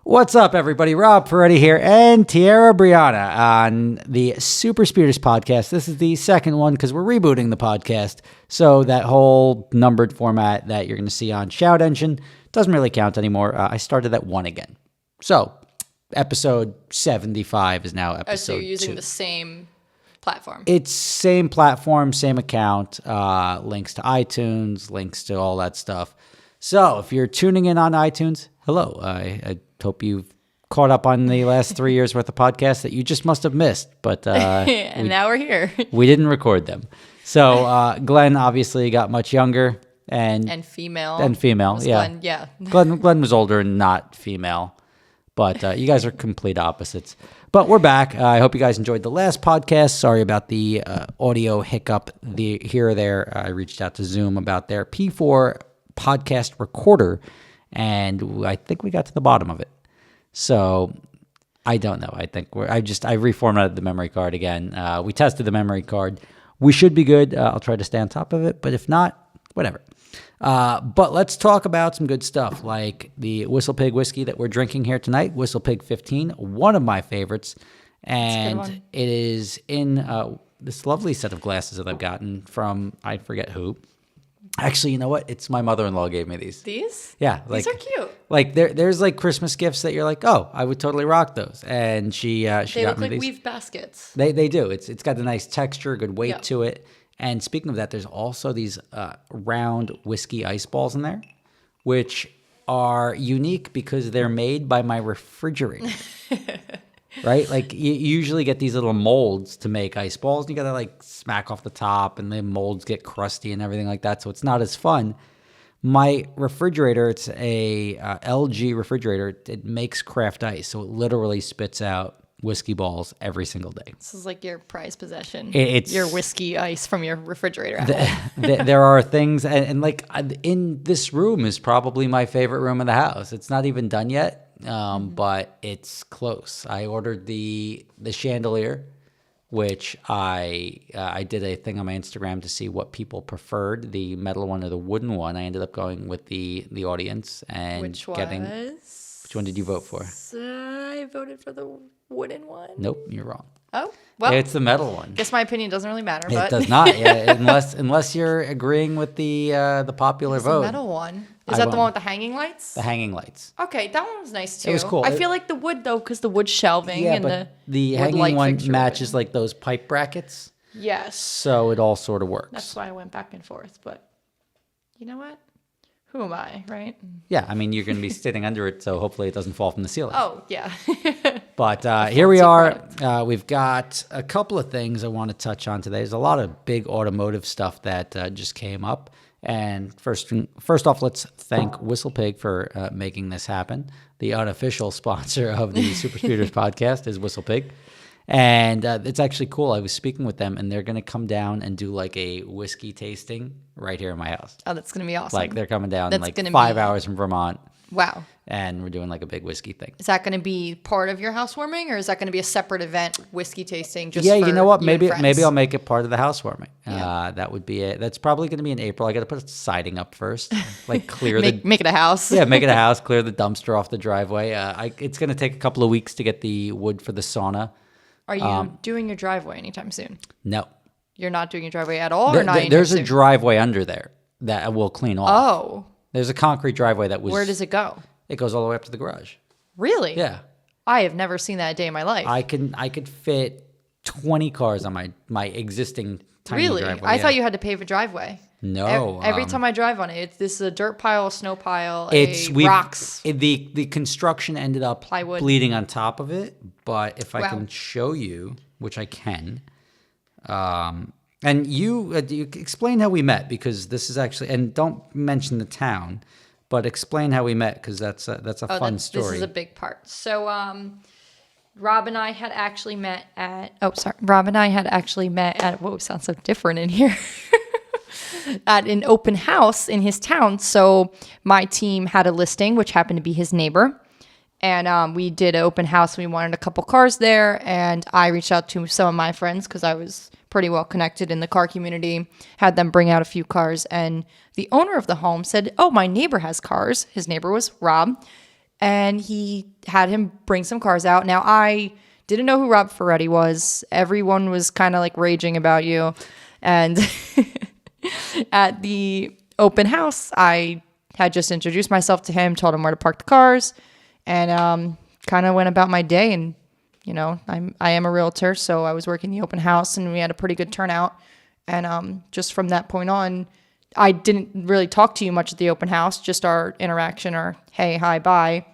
What's up, everybody? Rob Ferretti here and Tiara Brianna on the Super Speeders podcast. This is the second one because we're rebooting the podcast. So that whole numbered format that you're going to see on Shout Engine doesn't really count anymore. I started at 1 again. So episode 75 is now episode so you're using 2. the same platform. It's same platform, same account, links to iTunes, links to all that stuff. So if you're tuning in on iTunes, hello. I hope you've caught up on the last 3 years worth of podcasts that you just must have missed. But and now we're here. We didn't record them. So Glenn obviously got much younger and female. And female, yeah. Glenn, yeah. Glenn was older and not female. But you guys are complete opposites. But we're back. I hope you guys enjoyed the last podcast. Sorry about the audio hiccup here or there. I reached out to Zoom about their P4 podcast recorder, and I think we got to the bottom of it. So I don't know. I think I reformatted the memory card again. We tested the memory card. We should be good. I'll try to stay on top of it, but if not, whatever. But let's talk about some good stuff like the Whistle Pig whiskey that we're drinking here tonight, Whistle Pig 15, one of my favorites. And it is in this lovely set of glasses that I've gotten from, I forget who. Actually, you know what? It's my mother-in-law gave me these. These? Yeah. These are cute. Like there's like Christmas gifts that you're like, oh, I would totally rock those. And she got me these. They look like weave baskets. They do. It's got a nice texture, good weight to it. And speaking of that, there's also these round whiskey ice balls in there, which are unique because they're made by my refrigerator. Right? Like you usually get these little molds to make ice balls. And you got to like smack off the top and the molds get crusty and everything like that. So it's not as fun. My refrigerator, it's a LG refrigerator. It makes craft ice. So it literally spits out whiskey balls every single day. This is like your prized possession. It's your whiskey ice from your refrigerator. There are things, and like in this room is probably my favorite room in the house. It's not even done yet. But it's close. I ordered the chandelier, which I did a thing on my Instagram to see what people preferred, the metal one or the wooden one. I ended up going with the audience and Which getting. Which one did you vote for? I voted for the wooden one. Nope, you're wrong. Oh, well. It's the metal one. Guess my opinion doesn't really matter. It but does not, yeah, unless you're agreeing with the popular vote. The metal one. Is that the one with the hanging lights? The hanging lights. Okay, that one was nice too. It was cool. I feel like the wood though, because the wood shelving and the hanging one matches like those pipe brackets. Yes. So it all sort of works. That's why I went back and forth. But you know what? Who am I, right? Yeah, I mean, you're going to be sitting under it, so hopefully it doesn't fall from the ceiling. Oh, yeah. But here we are. We've got a couple of things I want to touch on today. There's a lot of big automotive stuff that just came up. And first off, let's thank Whistle Pig for making this happen. The unofficial sponsor of the Super Speeders podcast is Whistle Pig. And it's actually cool. I was speaking with them, and they're going to come down and do like a whiskey tasting right here in my house. Oh, that's going to be awesome. Like they're coming down like 5 hours from Vermont. Wow. And we're doing like a big whiskey thing. Is that going to be part of your housewarming, or is that going to be a separate event, whiskey tasting? Just you know what? Maybe I'll make it part of the housewarming. Yeah. That would be it. That's probably going to be in April. I got to put siding up first, like clear make it a house. Yeah, make it a house. Clear the dumpster off the driveway. It's going to take a couple of weeks to get the wood for the sauna. Are you doing your driveway anytime soon? No. You're not doing your driveway at all, or not? There's a driveway under there that I will clean off. Oh. There's a concrete driveway that was. Where does it go? It goes all the way up to the garage. Really? Yeah. I have never seen that a day in my life. I could fit 20 cars on my existing tiny driveway. Really? I thought you had to pave a driveway. No. Every time I drive on it, this is a dirt pile, a snow pile, rocks. The construction ended up plywood bleeding on top of it, but if I can show you, which I can, and you explain how we met, because this is actually, and don't mention the town, but explain how we met, because that's a fun story. This is a big part. So Rob and I had actually met at, whoa, sounds so different in here. At an open house in his town. So my team had a listing, which happened to be his neighbor. And we did an open house. We wanted a couple cars there. And I reached out to some of my friends because I was pretty well connected in the car community, had them bring out a few cars. And the owner of the home said, oh, my neighbor has cars. His neighbor was Rob. and he had him bring some cars out. Now, I didn't know who Rob Ferretti was. Everyone was kind of like raging about you. And at the open house, I had just introduced myself to him, told him where to park the cars, and kind of went about my day. And, you know, I am a realtor, so I was working the open house, and we had a pretty good turnout. And just from that point on, I didn't really talk to you much at the open house, just our interaction or hey, hi, bye.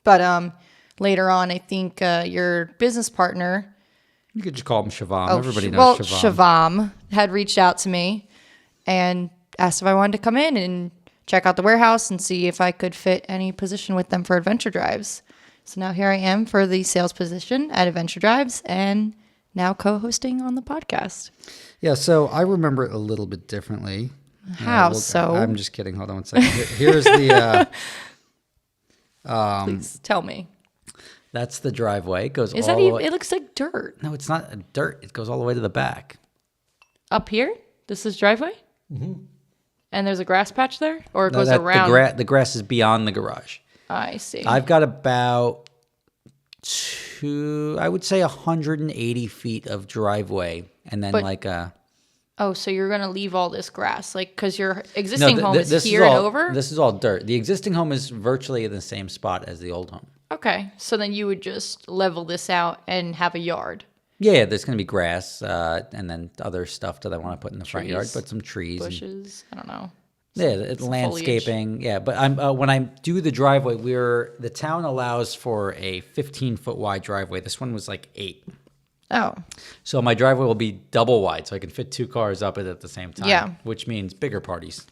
But later on, I think your business partner... You could just call him Shivam. Everybody knows Shivam. Shivam had reached out to me and asked if I wanted to come in and check out the warehouse and see if I could fit any position with them for Adventure Drives. So now here I am for the sales position at Adventure Drives and now co-hosting on the podcast. Yeah, so I remember it a little bit differently. How so? I'm just kidding. Hold on one second. Here's the... Please tell me. That's the driveway. It goes Is all that the even? way. It looks like dirt. No, it's not dirt. It goes all the way to the back. Up here? This is driveway? Mm-hmm. And there's a grass patch there? Or it No, goes around? The grass is beyond the garage. I see. I've got about I would say 180 feet of driveway. And then like a... Oh, so you're going to leave all this grass? Like, because your existing home is this here all, and over? This is all dirt. The existing home is virtually in the same spot as the old home. Okay. So then you would just level this out and have a yard. Yeah, there's going to be grass and then other stuff that I want to put in the front yard, but some trees. Bushes. I don't know. Yeah, landscaping. Foliage. Yeah, but when I do the driveway, the town allows for a 15-foot wide driveway. This one was like 8. Oh. So my driveway will be double wide, so I can fit 2 cars up it at the same time. Yeah. Which means bigger parties.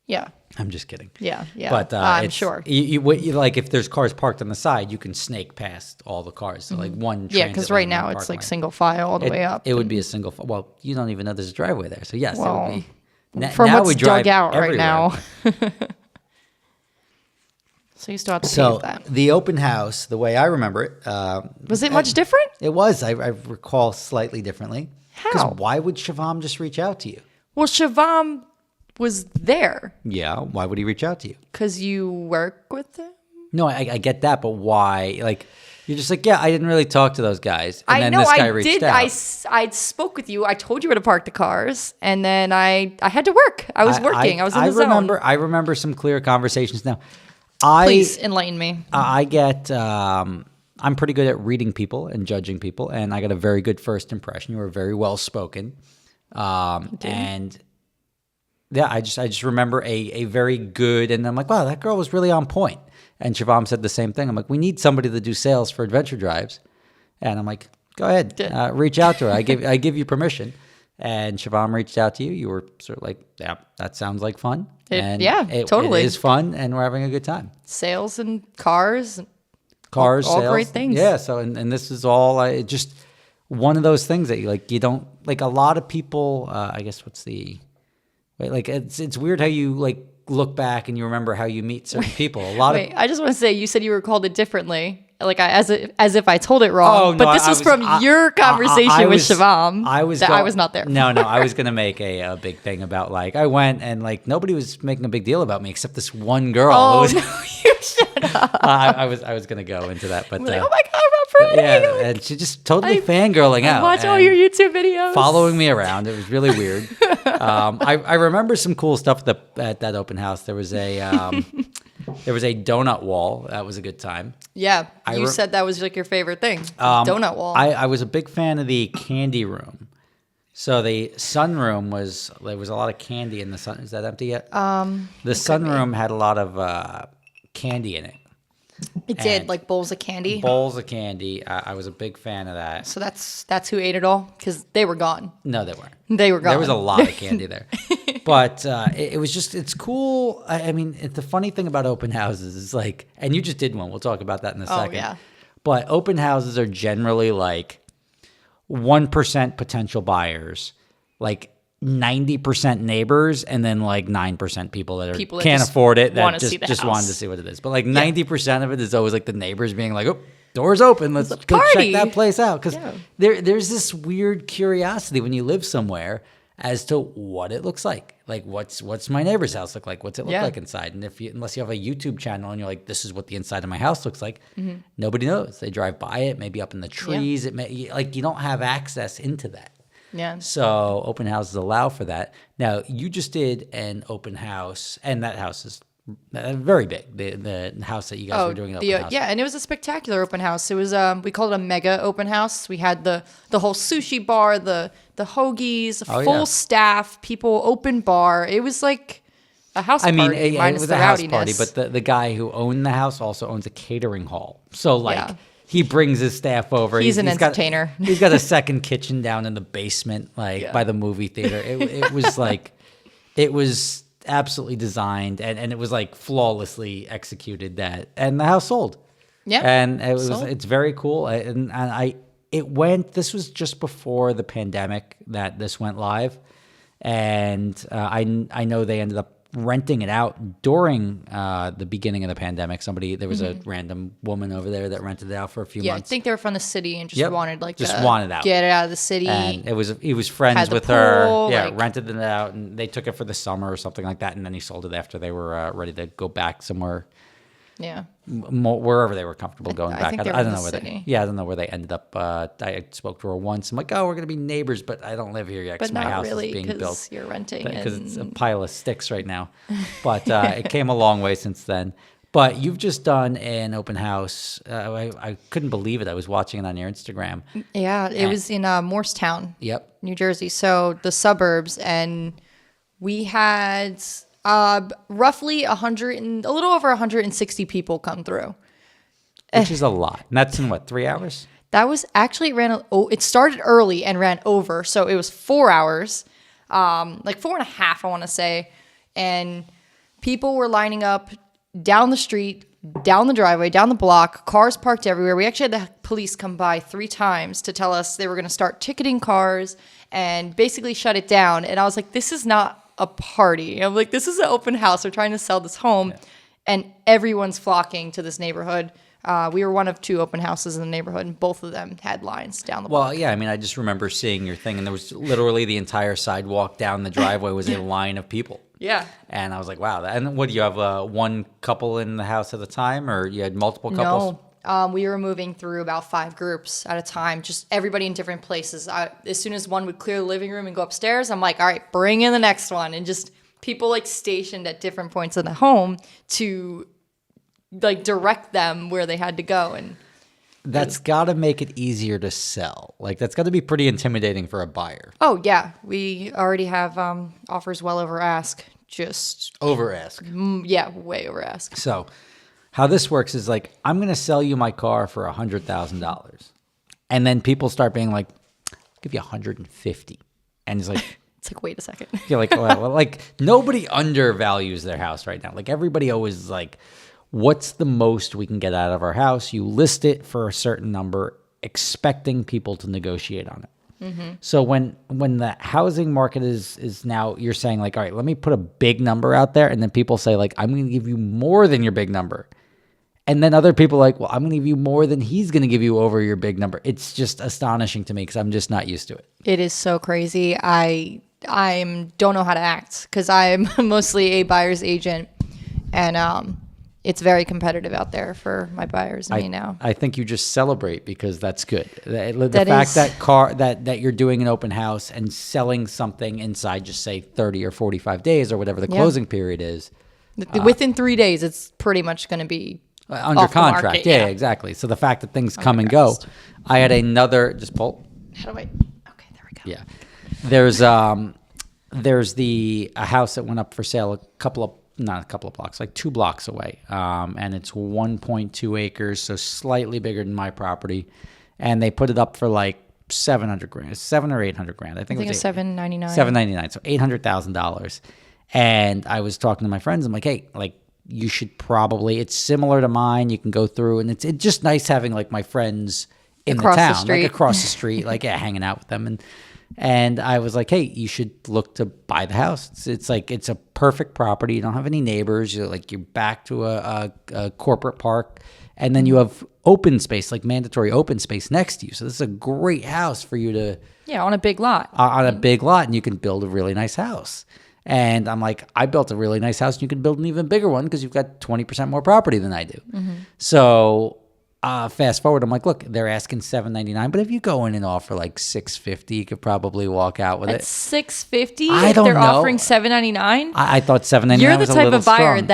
Yeah. I'm just kidding. Yeah. But I'm sure. You like if there's cars parked on the side, you can snake past all the cars. So like one. Yeah, because right now it's like single file all the way up. It would be a single. Well, you don't even know there's a driveway there. So yes, it would be. From now what's we drive dug out everywhere. right now. So you still have to pave that. The open house, the way I remember it, was it much different? It was. I recall slightly differently. How? Because why would Shivam just reach out to you? Well, Shivam was there. Yeah. Why would he reach out to you? Because you work with him? No, I get that, but why? Like, you're just like, yeah, I didn't really talk to those guys. And then this guy reached out. I spoke with you. I told you where to park the cars, and then I had to work. I was working. I was in the zone. I remember some clear conversations now. Please enlighten me. I get... I'm pretty good at reading people and judging people, and I got a very good first impression. You were very well spoken. And... Yeah, I just remember a very good, and I'm like, wow, that girl was really on point. And Shivam said the same thing. I'm like, we need somebody to do sales for Adventure Drives. And I'm like, go ahead, reach out to her. I give you permission. And Shivam reached out to you. You were sort of like, yeah, that sounds like fun. Totally. It is fun, and we're having a good time. Sales and cars. All sales. Great things. Yeah, so, and this is all just one of those things that you don't, like a lot of people, I guess what's the... Right, like it's weird how you like look back and you remember how you meet certain people. I just want to say you said you recalled it differently, like as if I told it wrong. Oh, no, but this was from your conversation with Shivam. I was not there. No, I was gonna make a big thing about like I went and like nobody was making a big deal about me except this one girl. Oh no, you shut up. I was gonna go into that, but like, oh my god, Rob Ferretti. Yeah, and she just totally fangirling out. Watch all your YouTube videos, following me around. It was really weird. I remember some cool stuff at that open house. There was a donut wall. That was a good time. Yeah, you said that was like your favorite thing, donut wall. I was a big fan of the candy room. So the sunroom there was a lot of candy in the sun. Is that empty yet? The sunroom had a lot of candy in it. It did, like bowls of candy. Bowls of candy. I was a big fan of that. So that's who ate it all? Because they were gone. No, they weren't. They were gone. There was a lot of candy there. But it was just, it's cool. I mean, the funny thing about open houses is like, and you just did one. We'll talk about that in a second. Yeah. But open houses are generally like 1% potential buyers, like 90% neighbors, and then like 9% people that can't afford it, that just wanted to see what it is. But like 90% of it is always like the neighbors being like, oh, doors open, let's go check that place out. Because there's this weird curiosity when you live somewhere as to what it looks like. Like, what's my neighbor's house look like? What's it look like inside? And unless you have a YouTube channel and you're like, this is what the inside of my house looks like, nobody knows. They drive by it, maybe up in the trees. It may, like, you don't have access into that. Yeah. So open houses allow for that. Now, you just did an open house, and that house is very big. The house that you guys were doing an open house. Yeah, and it was a spectacular open house. It was we called it a mega open house. We had the whole sushi bar, the hoagies, full staff, people, open bar. It was like a house party. It was a house party, but the guy who owned the house also owns a catering hall. So like he brings his staff over. He's an entertainer. He's got a second kitchen down in the basement, like by the movie theater. It was like, it was absolutely designed, and it was like flawlessly executed. And the house sold. Yeah, and it's very cool. This was just before the pandemic that this went live, and I know they ended up renting it out during the beginning of the pandemic. There was a random woman over there that rented it out for a few months. I think they were from the city and just wanted out, get it out of the city. And he was friends with her. Yeah, rented it out, and they took it for the summer or something like that, and then he sold it after they were ready to go back somewhere. Yeah, wherever they were comfortable going back. I don't know where I don't know where they ended up. I spoke to her once. I'm like, oh, we're gonna be neighbors, but I don't live here yet because my house is being built. You're renting because it's a pile of sticks right now. But it came a long way since then. But you've just done an open house. I couldn't believe it. I was watching it on your Instagram. Yeah, it was in Morristown, New Jersey. So the suburbs, and we had roughly a little over 160 people come through, which is a lot. And that's in what, 3 hours? That was actually it started early and ran over, so it was 4 hours, like 4.5, I want to say, and people were lining up down the street, down the driveway, down the block, cars parked everywhere. We actually had the police come by 3 times to tell us they were going to start ticketing cars and basically shut it down. And I was like, this is not a party. I'm like, this is an open house. We're trying to sell this home, and everyone's flocking to this neighborhood. We were one of 2 open houses in the neighborhood, and both of them had lines down the block. Well, yeah, I mean, I just remember seeing your thing, and there was literally the entire sidewalk down the driveway was a line of people. Yeah. And I was like, wow. And what, do you have one couple in the house at a time, or you had multiple couples? No. We were moving through about 5 groups at a time, just everybody in different places. As soon as one would clear the living room and go upstairs, I'm like, all right, bring in the next one. And just people like stationed at different points in the home to like direct them where they had to go. And that's got to make it easier to sell. Like, that's got to be pretty intimidating for a buyer. Oh, yeah. We already have offers well over ask. Just over ask. Yeah, way over ask. So how this works is like, I'm going to sell you my car for $100,000. And then people start being like, I'll give you 150. And it's like, it's like, wait a second. You're like, well, like nobody undervalues their house right now. Like everybody always is like, what's the most we can get out of our house? You list it for a certain number, expecting people to negotiate on it. Mm-hmm. So when the housing market is now, you're saying like, all right, let me put a big number out there. And then people say like, I'm going to give you more than your big number. And then other people are like, well, I'm going to give you more than he's going to give you over your big number. It's just astonishing to me because I'm just not used to it. It is so crazy. I don't know how to act because I'm mostly a buyer's agent, and it's very competitive out there for my buyers and me now. I think you just celebrate because that's good. The fact that you're doing an open house and selling something inside, just say 30 or 45 days or whatever the closing period is. Within 3 days, it's pretty much going to be under contract. Market, yeah, exactly. So the fact that things come and go. I had another, just pull. How do I? Okay, there we go. Yeah. There's a house that went up for sale not a couple of blocks, like 2 blocks away. And it's 1.2 acres, so slightly bigger than my property. And they put it up for like $700,000, $700,000 or $800,000. I think it was $799. $799, so $800,000. And I was talking to my friends. I'm like, hey, like you should probably. It's similar to mine. You can go through, and it's just nice having like my friends in across the town, the street. like across the street, like hanging out with them. And I was like, hey, you should look to buy the house. It's like, it's a perfect property. You don't have any neighbors. You're back to a corporate park. And then you have open space, like mandatory open space next to you. So this is a great house for you to Yeah, on a big lot. On a big lot, and you can build a really nice house. And I'm like, I built a really nice house, and you can build an even bigger one because you've got 20% more property than I do. So fast forward, I'm like, look, they're asking $799, but if you go in and offer like $650, you could probably walk out with At it. $650, I if don't they're know. offering $799. I thought $799 You're the was a type little of buyer strong.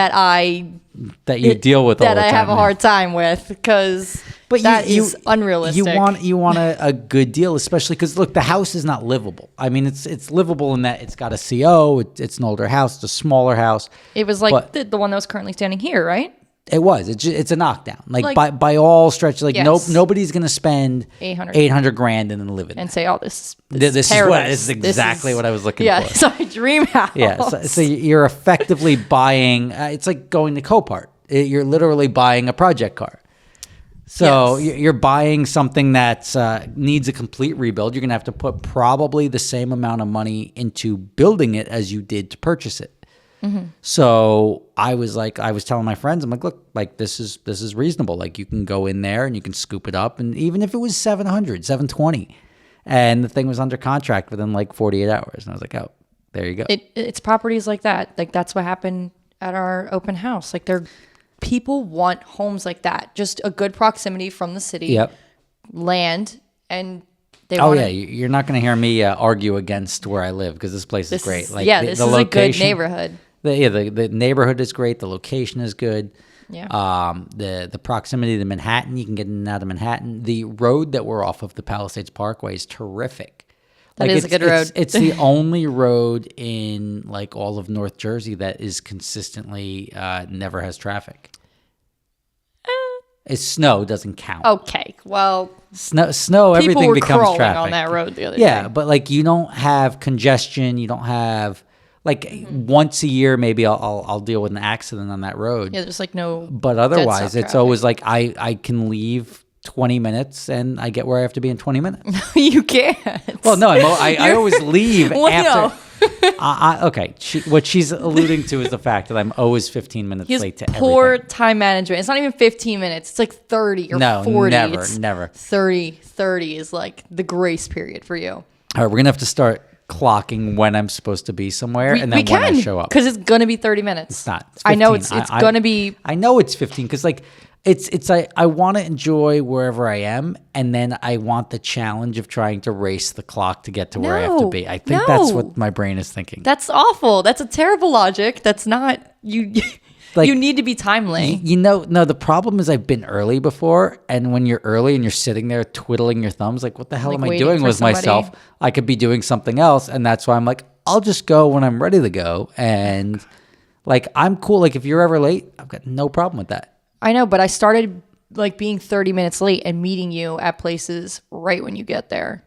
that you deal with all that the I time. have a hard time with because that is unrealistic. You want a good deal, especially because look, the house is not livable. I mean, it's livable in that it's got a CO. It's an older house. It's a smaller house. It was like the one that was currently standing here, right? It was. It's a knockdown. Like by all stretches, like Yes. nobody's gonna spend 800 grand and then live in. And say, oh, this This is paradise. this is exactly what I was looking Yeah, for. it's my dream house. Yeah, so you're effectively buying. It's like going to Copart. You're literally buying a project car. So Yes. you're buying something that needs a complete rebuild. You're gonna have to put probably the same amount of money into building it as you did to purchase it. So I was telling my friends, I'm like, look, like this is reasonable. Like you can go in there and you can scoop it up, and even if it was 720, and the thing was under contract within like 48 hours, and I was like, oh, there you go. It's properties like that. Like that's what happened at our open house. Like people want homes like that. Just a good proximity from the city, Yep. land, and they Oh want yeah, you're not going to hear me argue against where I live because this place is great. Like this is a good neighborhood. The neighborhood is great. The location is good. Yeah. The proximity to Manhattan, you can get in and out of Manhattan. The road that we're off of, the Palisades Parkway, is terrific. That is a good road. It's the only road in like all of North Jersey that is consistently never has traffic. It's snow doesn't count. Okay, well, Snow, people everything were becomes crawling traffic on that road the other Yeah, day. but like you don't have congestion. You don't have like once a year maybe I'll deal with an accident on that road. Yeah, there's like no. But otherwise, stop it's traffic. always like I can leave 20 minutes and I get where I have to be in 20 minutes. You can't. Well, no, I always leave Well, after. Okay, what she's alluding to is the fact that I'm always 15 minutes He has late to poor everything. time management. It's not even 15 minutes. It's like 30 or No, 40. never, It's never. 30 is like the grace period for you. All right, we're gonna have to start clocking when I'm supposed to be somewhere and then we when I can show up. because it's gonna be 30 minutes. It's not. It's I know 15. it's gonna be. I know it's 15 because like it's I want to enjoy wherever I am, and then I want the challenge of trying to race the clock to get to where I have to No, be. I think that's no. what my brain is thinking. That's awful. That's a terrible logic. That's not you. Like- you need to be timely. No, the problem is I've been early before, and when you're early and you're sitting there twiddling your thumbs, like, what the hell Like am I waiting doing for with myself? somebody. I could be doing something else, and that's why I'm like, I'll just go when I'm ready to go, and like, I'm cool. Like, if you're ever late, I've got no problem with that. I know, but I started like being 30 minutes late and meeting you at places right when you get there.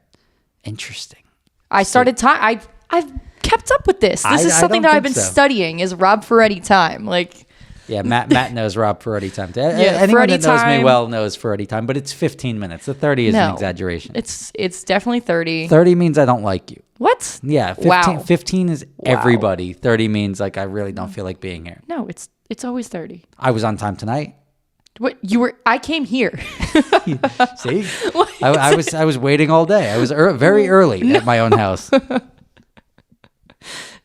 Interesting. I started time. I've kept up with this. This is I something don't that I've think been so. studying. Is Rob Ferretti time? Like, Yeah, Matt knows Rob Ferretti time. Anyone Ferretti that knows time. me well knows Ferretti time, but it's 15 minutes. The 30 is an exaggeration. It's definitely 30. 30 means I don't like you. What? Yeah, 15, Wow. 15 is everybody. 30 means like I really don't feel like being here. No, it's always 30. I was on time tonight. What you were? I came here. See, I was waiting all day. I was very early at my own house.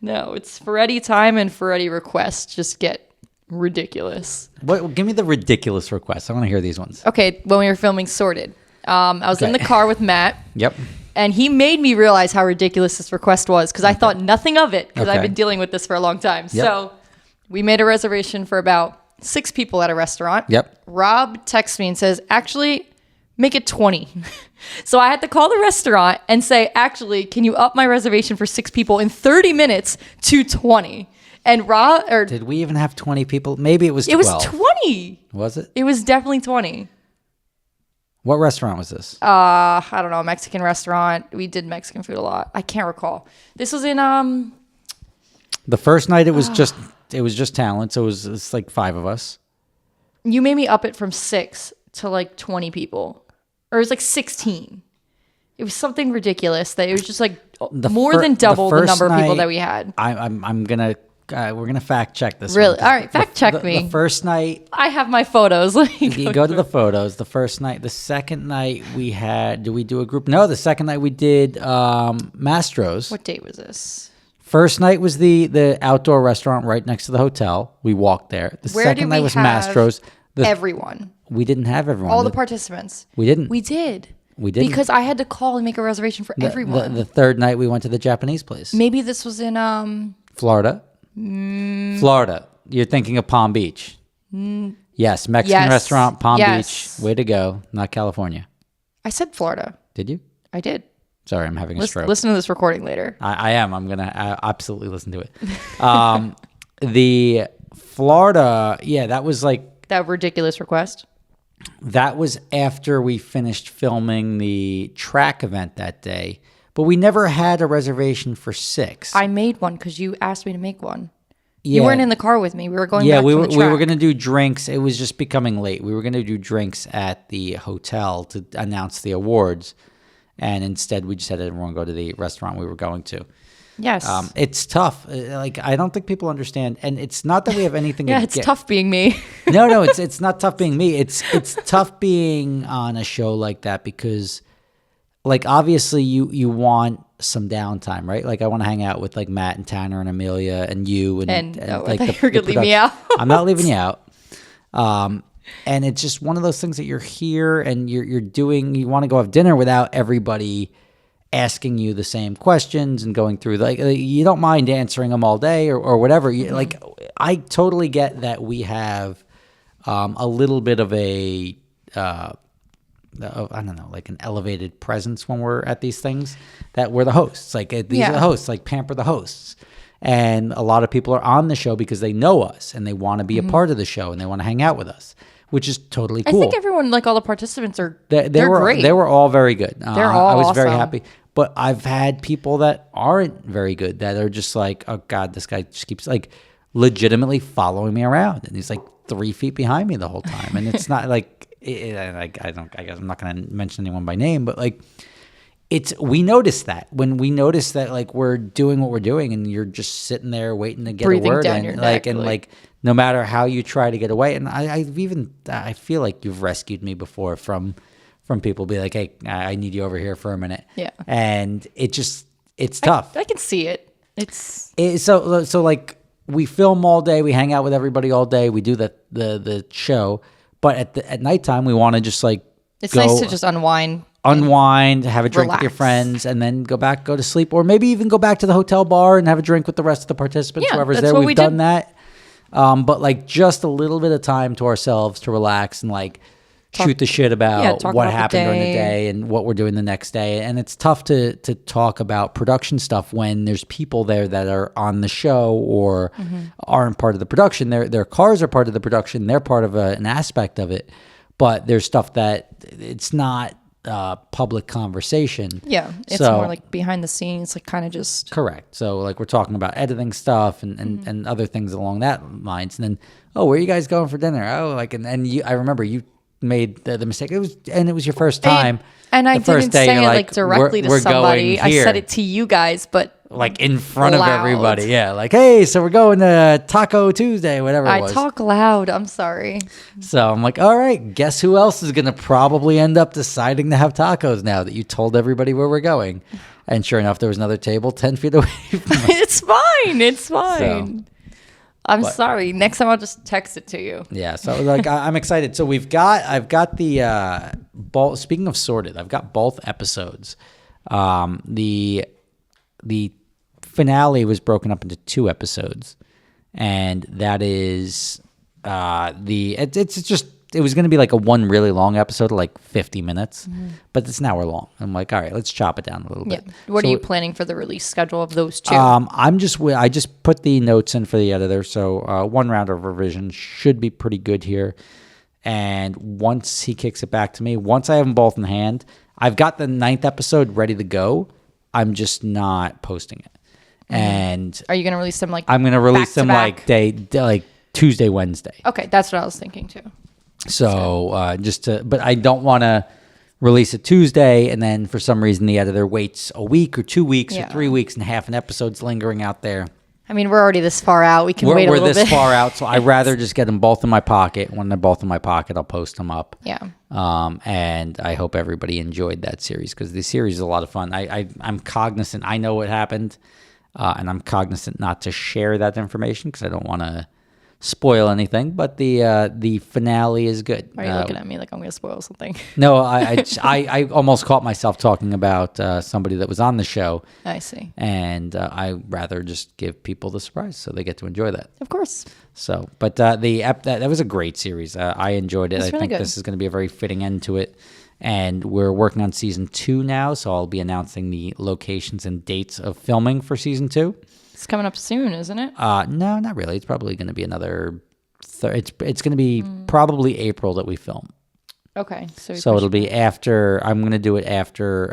No, it's Ferretti time and Ferretti requests just get ridiculous. Give me the ridiculous requests. I want to hear these ones. Okay, when we were filming Sorted, I was in the car with Matt. Yep. And he made me realize how ridiculous this request was because I thought nothing of it because I've Okay. been dealing with this for a long time. So we made a reservation for about 6 people at a restaurant. Yep. Rob texts me and says, actually, make it 20. So I had to call the restaurant and say, actually, can you up my reservation for 6 people in 30 minutes to 20? And Did we even have 20 people? Maybe it was 12. it was 20. Was it? It was definitely 20. What restaurant was this? I don't know, a Mexican restaurant. We did Mexican food a lot. I can't recall. This was in The first night it was just talent, so it's like 5 of us. you made me up it from 6 to like 20 people. Or it was like 16. It was something ridiculous that it was just like more than double the number of people that we had. I'm gonna we're gonna fact check this. Really? One, All right, fact check me. The first night, I have my photos. you go to the photos. The first night, the second night we had. Do we do a group? No, the second night we did Mastro's. What date was this? First night was the outdoor restaurant right next to the hotel. We walked there. The Where second did night we was have Mastro's. everyone? We didn't have everyone. All the participants. We didn't. We did. We didn't. Because I had to call and make a reservation for everyone. The third night we went to the Japanese place. Maybe this was in Florida. Florida. You're thinking of Palm Beach. Yes, Mexican restaurant, Palm Beach. Way to go. Not California. I said Florida. Did you? I did. Sorry, I'm having a stroke. Listen to this recording later. I am. I'm going to absolutely listen to it. The Florida, that was like... That ridiculous request? That was after we finished filming the track event that day. But we never had a reservation for 6. I made one because you asked me to make one. Yeah. You weren't in the car with me. We were going back from the track. We were going to do drinks. It was just becoming late. We were going to do drinks at the hotel to announce the awards. And instead, we just had everyone go to the restaurant we were going to. Yes. It's tough. Like, I don't think people understand. And it's not that we have anything yeah, it's tough being me. No, it's not tough being me. It's tough being on a show like that because, like, obviously you want some downtime, right? Like, I want to hang out with, like, Matt and Tanner and Amelia and you. And like, I thought you were going to leave me out. I'm not leaving you out. And it's just one of those things that you're here and you're doing, you want to go have dinner without everybody asking you the same questions and going through, like, you don't mind answering them all day or whatever. Like, I totally get that we have a little bit of I don't know, like an elevated presence when we're at these things, that we're the hosts. Like, these are the hosts, like, pamper the hosts. And a lot of people are on the show because they know us and they want to be a part of the show and they want to hang out with us, which is totally cool. I think everyone, like all the participants, they're great. They were all very good. They're all I was awesome. very happy. But I've had people that aren't very good, that are just like, oh God, this guy just keeps, like, legitimately following me around, and he's like 3 feet behind me the whole time. And it's not like, I guess I'm not going to mention anyone by name, but, like, we notice that when we notice that, like, we're doing what we're doing and you're just sitting there waiting to get breathing a word down in, your like, neck, and like no matter how you try to get away. And I feel like you've rescued me before from people be like, hey, I need you over here for a minute. Yeah. And it's tough. I can see it. So like, we film all day, we hang out with everybody all day, we do the show, but at nighttime we want to just, like, it's nice to just unwind, have a drink with your friends, and then go to sleep, or maybe even go back to the hotel bar and have a drink with the rest of the participants, whoever's there. We've done that. But, like, just a little bit of time to ourselves to relax and, like, shoot the shit about what happened during the day and what we're doing the next day. And it's tough to talk about production stuff when there's people there that are on the show or aren't part of the production. Their cars are part of the production. They're part of an aspect of it. But there's stuff that it's not public conversation. Yeah, it's more like behind the scenes, like, kind of just... Correct. So, like, we're talking about editing stuff and other things along that lines. And then, oh, where are you guys going for dinner? Oh, like, and I remember you made the mistake. It was your first time. And I didn't say it, like, directly to somebody. I said it to you guys, but... Like, in front of everybody. Yeah, like, hey, so we're going to Taco Tuesday, whatever it was. I talk loud. I'm sorry. So I'm like, all right, guess who else is going to probably end up deciding to have tacos now that you told everybody where we're going? And sure enough, there was another table 10 feet away from us. It's fine. So, I'm sorry. Next time I'll just text it to you. Yeah, so, like, I'm excited. So I've got the both. Speaking of sorted, I've got both episodes. The finale was broken up into 2 episodes, and that is it was going to be like a one really long episode of like 50 minutes, but it's an hour long. I'm like, all right, let's chop it down a little bit. What are you planning for the release schedule of those 2? I just put the notes in for the editor, so 1 round of revision should be pretty good here. And once he kicks it back to me, once I have them both in hand, I've got the 9th episode ready to go. I'm just not posting it. And are you going to release them, like, I'm going to release them back? like Tuesday, Wednesday. Okay, that's what I was thinking too. So but I don't want to release it Tuesday and then for some reason the editor waits a week or 2 weeks or 3 weeks and half an episode's lingering out there. I mean, we're already this far out. We can wait a We're little this bit. far out, so I'd rather just get them both in my pocket. When they're both in my pocket, I'll post them up. Yeah. And I hope everybody enjoyed that series because the series is a lot of fun. I'm cognizant. I know what happened, and I'm cognizant not to share that information because I don't want to spoil anything. But the finale is good. Are you looking at me like I'm going to spoil something? No, I almost caught myself talking about somebody that was on the show. I see. And I rather just give people the surprise so they get to enjoy that. Of course. So, but that was a great series. I enjoyed it. It's I really think good. this is going to be a very fitting end to it. And we're working on season 2 now, so I'll be announcing the locations and dates of filming for season 2. It's coming up soon, isn't it? No, not really. It's probably going to be another. It's going to be probably April that we film. Okay. So it'll be after. I'm going to do it after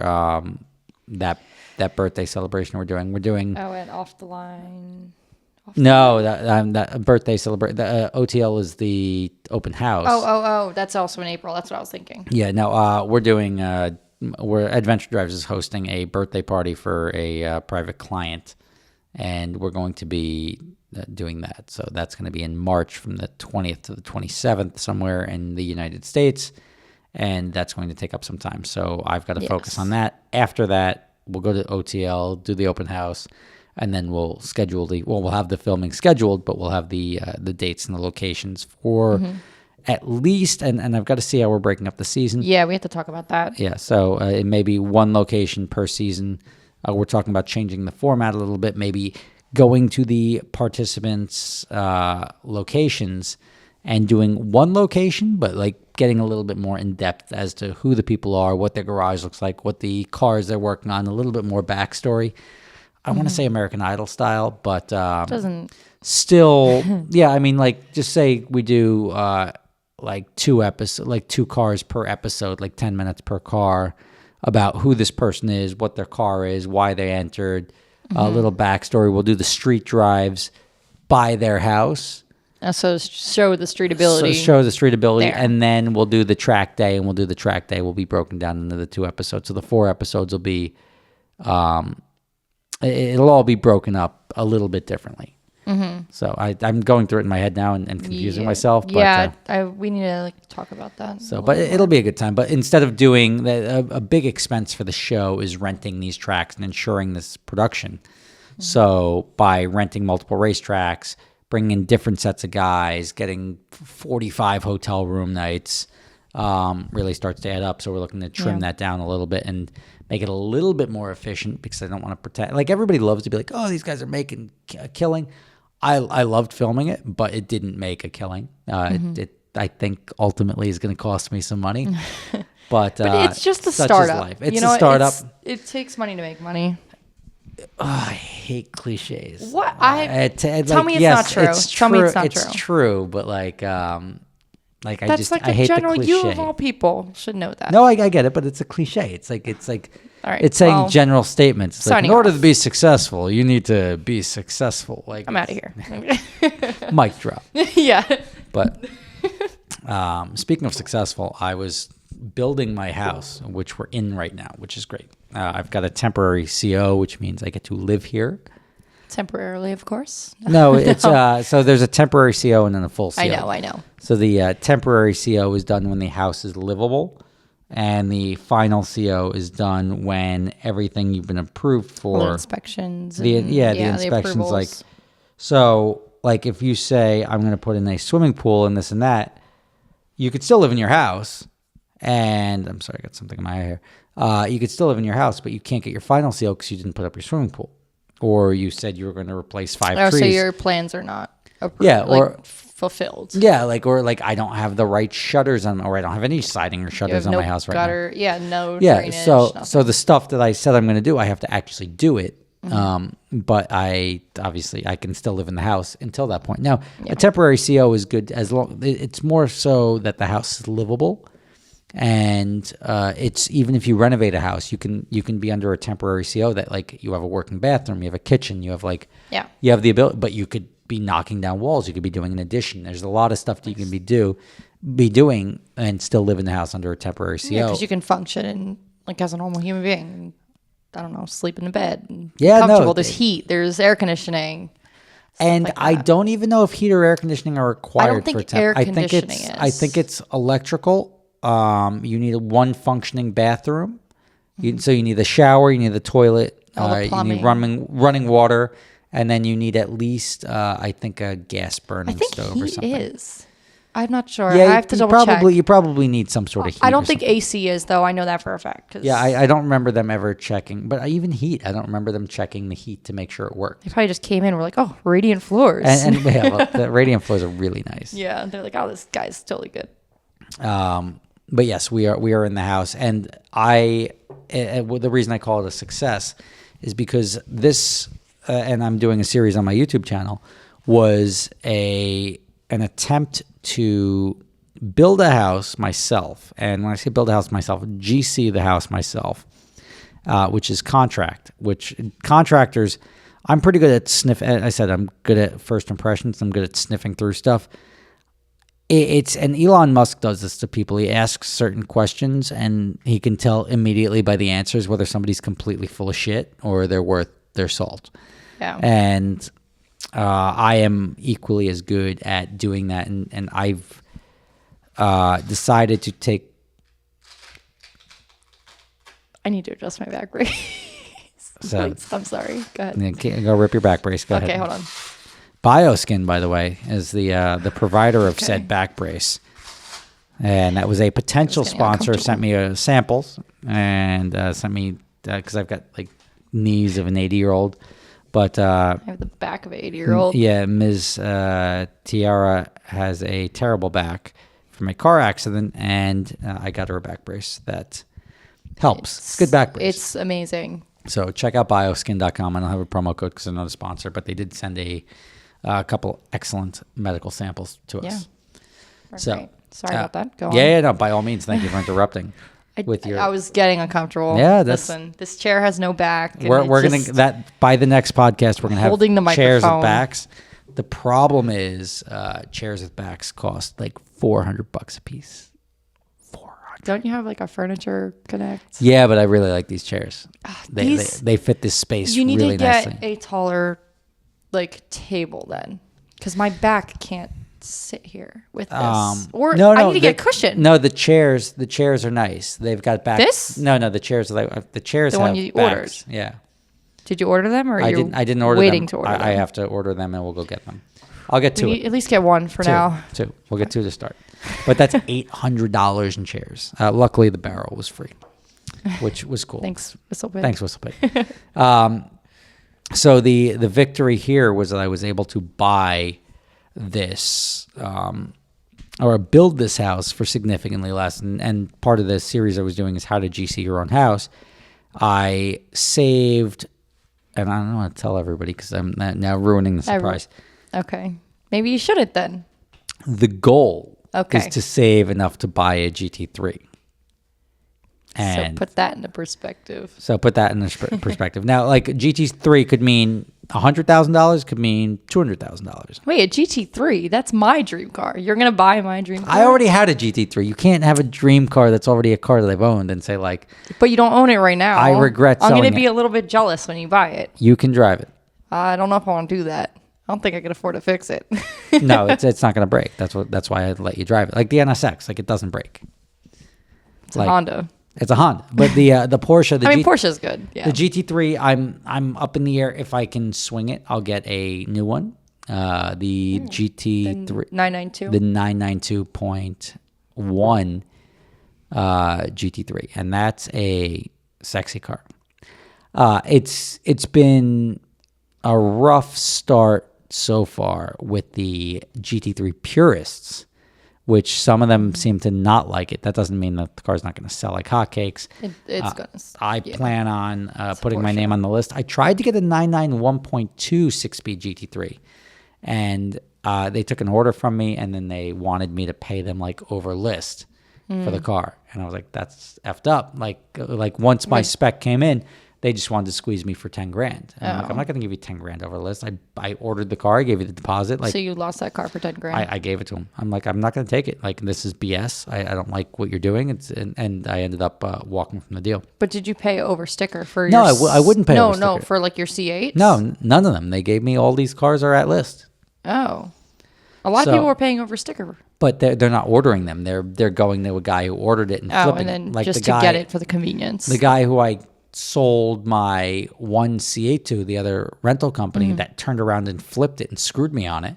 that birthday celebration we're doing. We're doing. Oh, and Off the Line. No, that birthday celebration. The OTL is the open house. Oh, that's also in April. That's what I was thinking. Yeah, no, we're doing. We're Adventure Drives is hosting a birthday party for a private client, and we're going to be doing that. So that's going to be in March from the 20th to the 27th, somewhere in the United States, and that's going to take up some time. So I've got to focus on that. After that, we'll go to OTL, do the open house. And then we'll schedule we'll have the filming scheduled, but we'll have the dates and the locations for at least, and I've got to see how we're breaking up the season. Yeah, we have to talk about that. Yeah, so it may be one location per season. We're talking about changing the format a little bit, maybe going to the participants' locations and doing one location, but like getting a little bit more in depth as to who the people are, what their garage looks like, what the cars they're working on, a little bit more backstory. I want to say American Idol style, but Doesn't still, yeah. I mean, like, just say we do like 2 cars per episode, like 10 minutes per car, about who this person is, what their car is, why they entered, a little backstory. We'll do the street drives by their house. so show the street ability. So show the street ability, there. and then we'll do the track day, and the track day will be broken down into the 2 episodes. So the 4 episodes will be. It'll all be broken up a little bit differently. So I'm going through it in my head now and confusing myself. But, yeah, we need to talk about that. So, but it'll be a good time. But instead of doing a big expense for the show is renting these tracks and ensuring this production. So by renting multiple racetracks, bringing in different sets of guys, getting 45 hotel room nights, really starts to add up. So we're looking to trim that down a little bit and make it a little bit more efficient because I don't want to pretend. Like, everybody loves to be like, oh, these guys are making a killing. I loved filming it, but it didn't make a killing. It I think ultimately is going to cost me some money. But it's just a such is startup. life. It's a startup. It takes money to make money. Oh, I hate cliches. What? Tell me it's not true. Tell me it's not true. It's true, but like That's like I a hate general. the cliche. You of all people should know that. No, I get it, but it's a cliche. It's like All right, it's saying well, general statements. It's like, in signing order off. to be successful, you need to be successful. Like, I'm out of here. mic drop. Yeah. But speaking of successful, I was building my house, which we're in right now, which is great. I've got a temporary CO, which means I get to live here. Temporarily, of course. No, it's so there's a temporary CO and then a full CO. I know. So the temporary CO is done when the house is livable, and the final CO is done when everything you've been approved for. All the inspections. The and, inspections, the like, so like if you say I'm going to put in a swimming pool and this and that, you could still live in your house. And I'm sorry, I got something in my eye here. You could still live in your house, but you can't get your final CO because you didn't put up your swimming pool, or you said you were going to replace 5 trees. So your plans are not approved, yeah, or fulfilled. Yeah, or I don't have the right shutters on, or I don't have any siding or shutters on my house right now. Yeah, no. Yeah, drainage, so nothing. the stuff that I said I'm going to do, I have to actually do it. But I can still live in the house until that point. Now, a temporary CO is good as long. It's more so that the house is livable, and it's even if you renovate a house, you can be under a temporary CO that like you have a working bathroom, you have a kitchen, you have you have the ability, but you could be knocking down walls, you could be doing an addition. There's a lot of stuff that you can be doing and still live in the house under a temporary CO. Yeah, because you can function as a normal human being. I don't know, sleep in the bed. And Yeah, comfortable. no, There's heat. There's air conditioning. And like I that. don't even know if heat or air conditioning are required think for temp. air I think conditioning I is. think it's electrical. You need one functioning bathroom. So you need the shower, you need the toilet, All the you plumbing. need running water, and then you need at least I think a gas I burning think stove or heat something. is. I'm not sure. Yeah, I have to double check. You probably need some sort of heat. I don't or think something. AC is though. I know that for a fact. 'Cause Yeah, I don't remember them ever checking, but even heat, I don't remember them checking the heat to make sure it worked. they probably just came in. And were like, oh, radiant floors. And yeah, well, the radiant floors are really nice. yeah, they're like, oh, this guy's totally good. But yes, we are in the house, and the reason I call it a success is because this, and I'm doing a series on my YouTube channel, was an attempt to build a house myself. And when I say build a house myself, GC the house myself, which is contract. Which contractors, I'm pretty good at I said I'm good at first impressions. I'm good at sniffing through stuff. And Elon Musk does this to people. He asks certain questions, and he can tell immediately by the answers whether somebody's completely full of shit or they're worth their salt. Yeah. And I am equally as good at doing that, and I've decided to take. I need to adjust my back brace. So, I'm sorry. Go ahead. Go rip your back brace. Go ahead. Okay, hold on. BioSkin, by the way, is the provider of said back brace, and that was a potential sponsor. Sent me samples and sent me because I've got like knees of an 80-year-old, but I have the back of an 80-year-old. Yeah, Ms. Tiara has a terrible back from a car accident, and I got her a back brace that helps. It's good back brace. It's amazing. So check out bioskin.com. I don't have a promo code because I'm not a sponsor, but they did send a couple excellent medical samples to us. Yeah. So Great. Sorry about that. Go on. Yeah, no, by all means, thank you for interrupting. I was getting uncomfortable. Yeah, listen. This chair has no back. And we're gonna by the next podcast we're gonna have holding the chairs microphone. with backs. The problem is chairs with backs cost like $400 a piece. Don't you have like a furniture connect? Yeah, but I really like these chairs. They fit this space you need really to get nicely. a taller like table then, because my back can't sit here with this. Or I need to get a cushion. No, the chairs are nice. They've got backs. This? No, the chairs The have one you backs. ordered. Yeah. Did you order them, or I didn't order waiting them. to order them? I have to order them, and we'll go get them. I'll get two. At least get one for now. Two. We'll get two to start. But that's $800 in chairs. Luckily, the barrel was free, which was cool. Thanks, Whistlepig. Thanks, Whistlepig. So the victory here was that I was able to buy this or build this house for significantly less. And part of the series I was doing is how to GC your own house. I saved, and I don't want to tell everybody because I'm now ruining the surprise. Okay. Maybe you shouldn't then. The goal is Okay. to save enough to buy a GT3. So put that into perspective. Perspective. Now, like GT3 could mean $100,000, could mean $200,000. Wait, a GT3? That's my dream car. You're going to buy my dream car? I already had a GT3. You can't have a dream car that's already a car that I've owned and say like, But you don't own it right now. I regret I'm selling going to be it. a little bit jealous when you buy it. You can drive it. I don't know if I want to do that. I don't think I can afford to fix it. No, it's not going to break. That's why I let you drive it. Like the NSX, like it doesn't break. It's a Honda. It's a Honda, but the Porsche. Porsche's good. Yeah. The GT3, I'm up in the air. If I can swing it, I'll get a new one. The GT3, 992. the 992.1 GT3, and that's a sexy car. It's been a rough start so far with the GT3 purists, which some of them seem to not like it. That doesn't mean that the car's not going to sell like hotcakes. It's gonna. I plan on putting my name on the list. I tried to get a 991.2 6-speed GT3, and they took an order from me, and then they wanted me to pay them like over list for the car, and I was like, "That's effed up." Like once my spec came in, They just wanted to squeeze me for 10 grand. And I'm like, I'm not going to give you 10 grand over the list. I ordered the car. I gave you the deposit. Like, so you lost that car for 10 grand. I gave it to him. I'm like, I'm not going to take it. Like, this is BS. I don't like what you're doing. And I ended up walking from the deal. But did you pay over sticker for No, your... I wouldn't pay over No, sticker. for like your C8s? No, none of them. They gave me all these cars are at list. Oh. A lot of people were paying over sticker. But they're not ordering them. They're going to a guy who ordered it and flipping and then it. Like just the guy, to get it for the convenience. The guy who I sold my one C8 to, the other rental company, that turned around and flipped it and screwed me on it.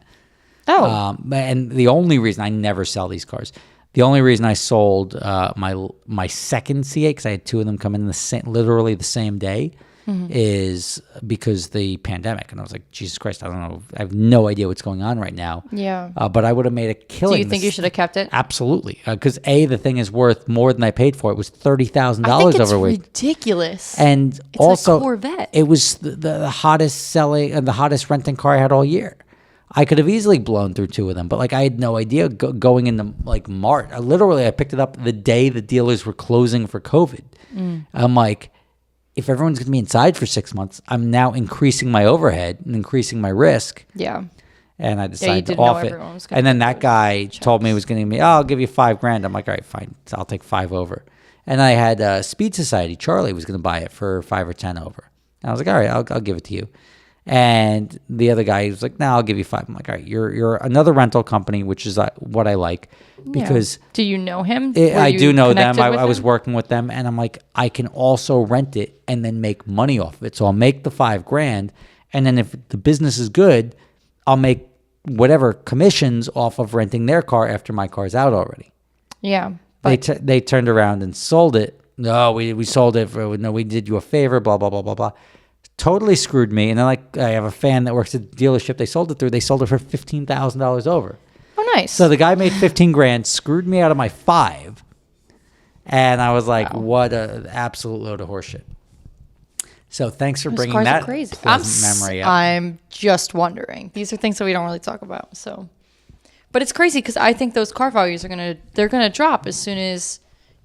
Oh. And the only reason I never sell these cars, the only reason I sold my second C8, because I had two of them come in literally the same day, is because the pandemic. And I was like, Jesus Christ, I don't know. I have no idea what's going on right now. Yeah. But I would have made a killing. Do you think you should have kept it? Absolutely. Because the thing is worth more than I paid for it. It was $30,000 I think it's overweight. ridiculous. And it's also, a Corvette. it was the hottest selling and the hottest renting car I had all year. I could have easily blown through two of them, but like I had no idea going into like March. I picked it up the day the dealers were closing for COVID. I'm like, if everyone's going to be inside for 6 months, I'm now increasing my overhead and increasing my risk. Yeah. And I decided to didn't know off it. everyone was gonna And then get that those guy checks. told me he was going to give me, I'll give you $5,000. I'm like, all right, fine. So I'll take 5 over. And I had Speed Society. Charlie was going to buy it for 5 or 10 over. And I was like, all right, I'll give it to you. And the other guy was like, no, I'll give you 5. I'm like, all right, you're another rental company, which is what I like. Because do you know him? I do know them. connected with I was him? working with them, and I'm like, I can also rent it and then make money off of it. So I'll make the $5,000, and then if the business is good, I'll make whatever commissions off of renting their car after my car's out already. Yeah. They turned around and sold it. No, we sold it for we did you a favor. Blah blah blah blah blah. Totally screwed me. And then like I have a fan that works at the dealership. They sold it for $15,000 over. Oh, nice. So the guy made 15 grand, screwed me out of my 5, and I was like, "What a absolute load of horseshit." So thanks for bringing cars are that crazy. pleasant memory up. I'm just wondering. These are things that we don't really talk about. So, but it's crazy because I think those car values they're gonna drop as soon as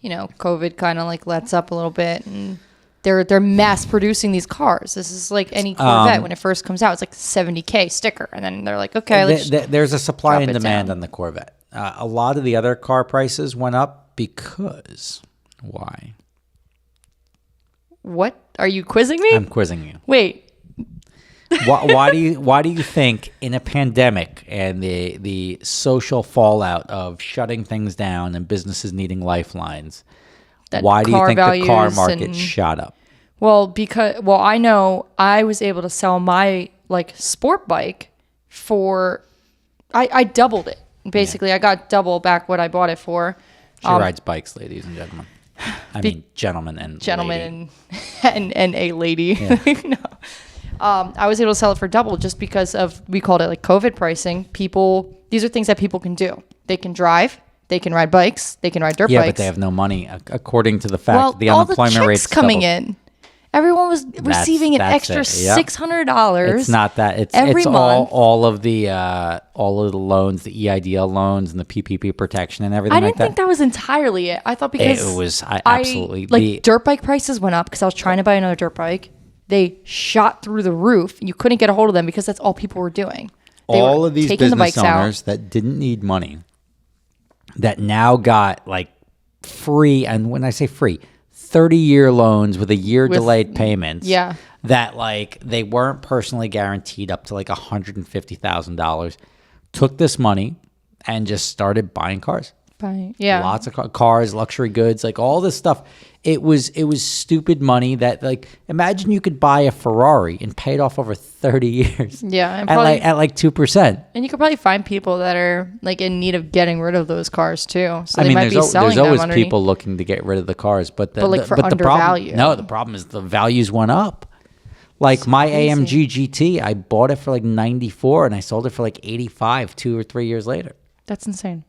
COVID kind of like lets up a little bit and. They're mass producing these cars. This is like any Corvette when it first comes out. It's like $70K sticker, and then they're like, okay, there's a supply drop and it demand down. on the Corvette. A lot of the other car prices went up because why? What are you quizzing me? I'm quizzing you. Wait, why do you think in a pandemic and the social fallout of shutting things down and businesses needing lifelines? that Why do you car think the car values market and- shot up? Well, I know I was able to sell my like sport bike for, I doubled it. Basically, I got double back what I bought it for. She rides bikes, ladies and gentlemen. I mean, gentlemen and Gentlemen lady. and a lady. No. I was able to sell it for double just because we called it like COVID pricing. These are things that people can do. They can drive. They can ride bikes. They can ride dirt bikes. Yeah, but they have no money, according to the fact the all unemployment the rate's checks coming doubled. in. Everyone was receiving an that's extra it. Yep. $600. It's not that. It's every month. all of the loans, the EIDL loans, and the PPP protection and everything I like didn't think that was entirely it. I thought because it was absolutely dirt bike prices went up because I was trying to buy another dirt bike. They shot through the roof. You couldn't get a hold of them because that's all people were doing. They all were of these taking the business bikes out. owners that didn't need money that now got like free, and when I say free, 30-year loans with a year delayed payments. Yeah. That like they weren't personally guaranteed up to like $150,000. Took this money and just started buying cars. Yeah. Lots of cars, luxury goods, like all this stuff. It was stupid money that like imagine you could buy a Ferrari and pay it off over 30 years. Yeah, and at like 2%. And you could probably find people that are like in need of getting rid of those cars too. So they I mean, might be selling there's always them people looking to get rid of the cars, but for the undervalue. the problem is the values went up. Like my AMG GT, I bought it for like 94 and I sold it for like 85 2 or 3 years later. That's insane.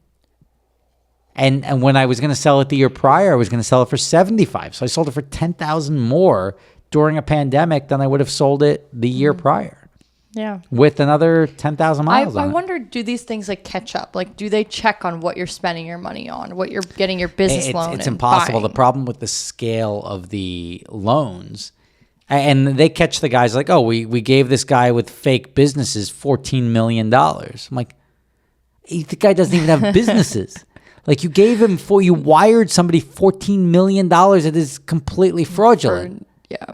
And when I was going to sell it the year prior, I was going to sell it for 75. So I sold it for 10,000 more during a pandemic than I would have sold it the year prior. Yeah. With another 10,000 miles I on it. wonder, do these things like catch up? Like, do they check on what you're spending your money on, what you're getting your business loan? It's and impossible. buying? The problem with the scale of the loans, And they catch the guys like, oh, we gave this guy with fake businesses $14 million. I'm like, the guy doesn't even have businesses. Like you wired somebody $14 million. It is completely fraudulent. Yeah.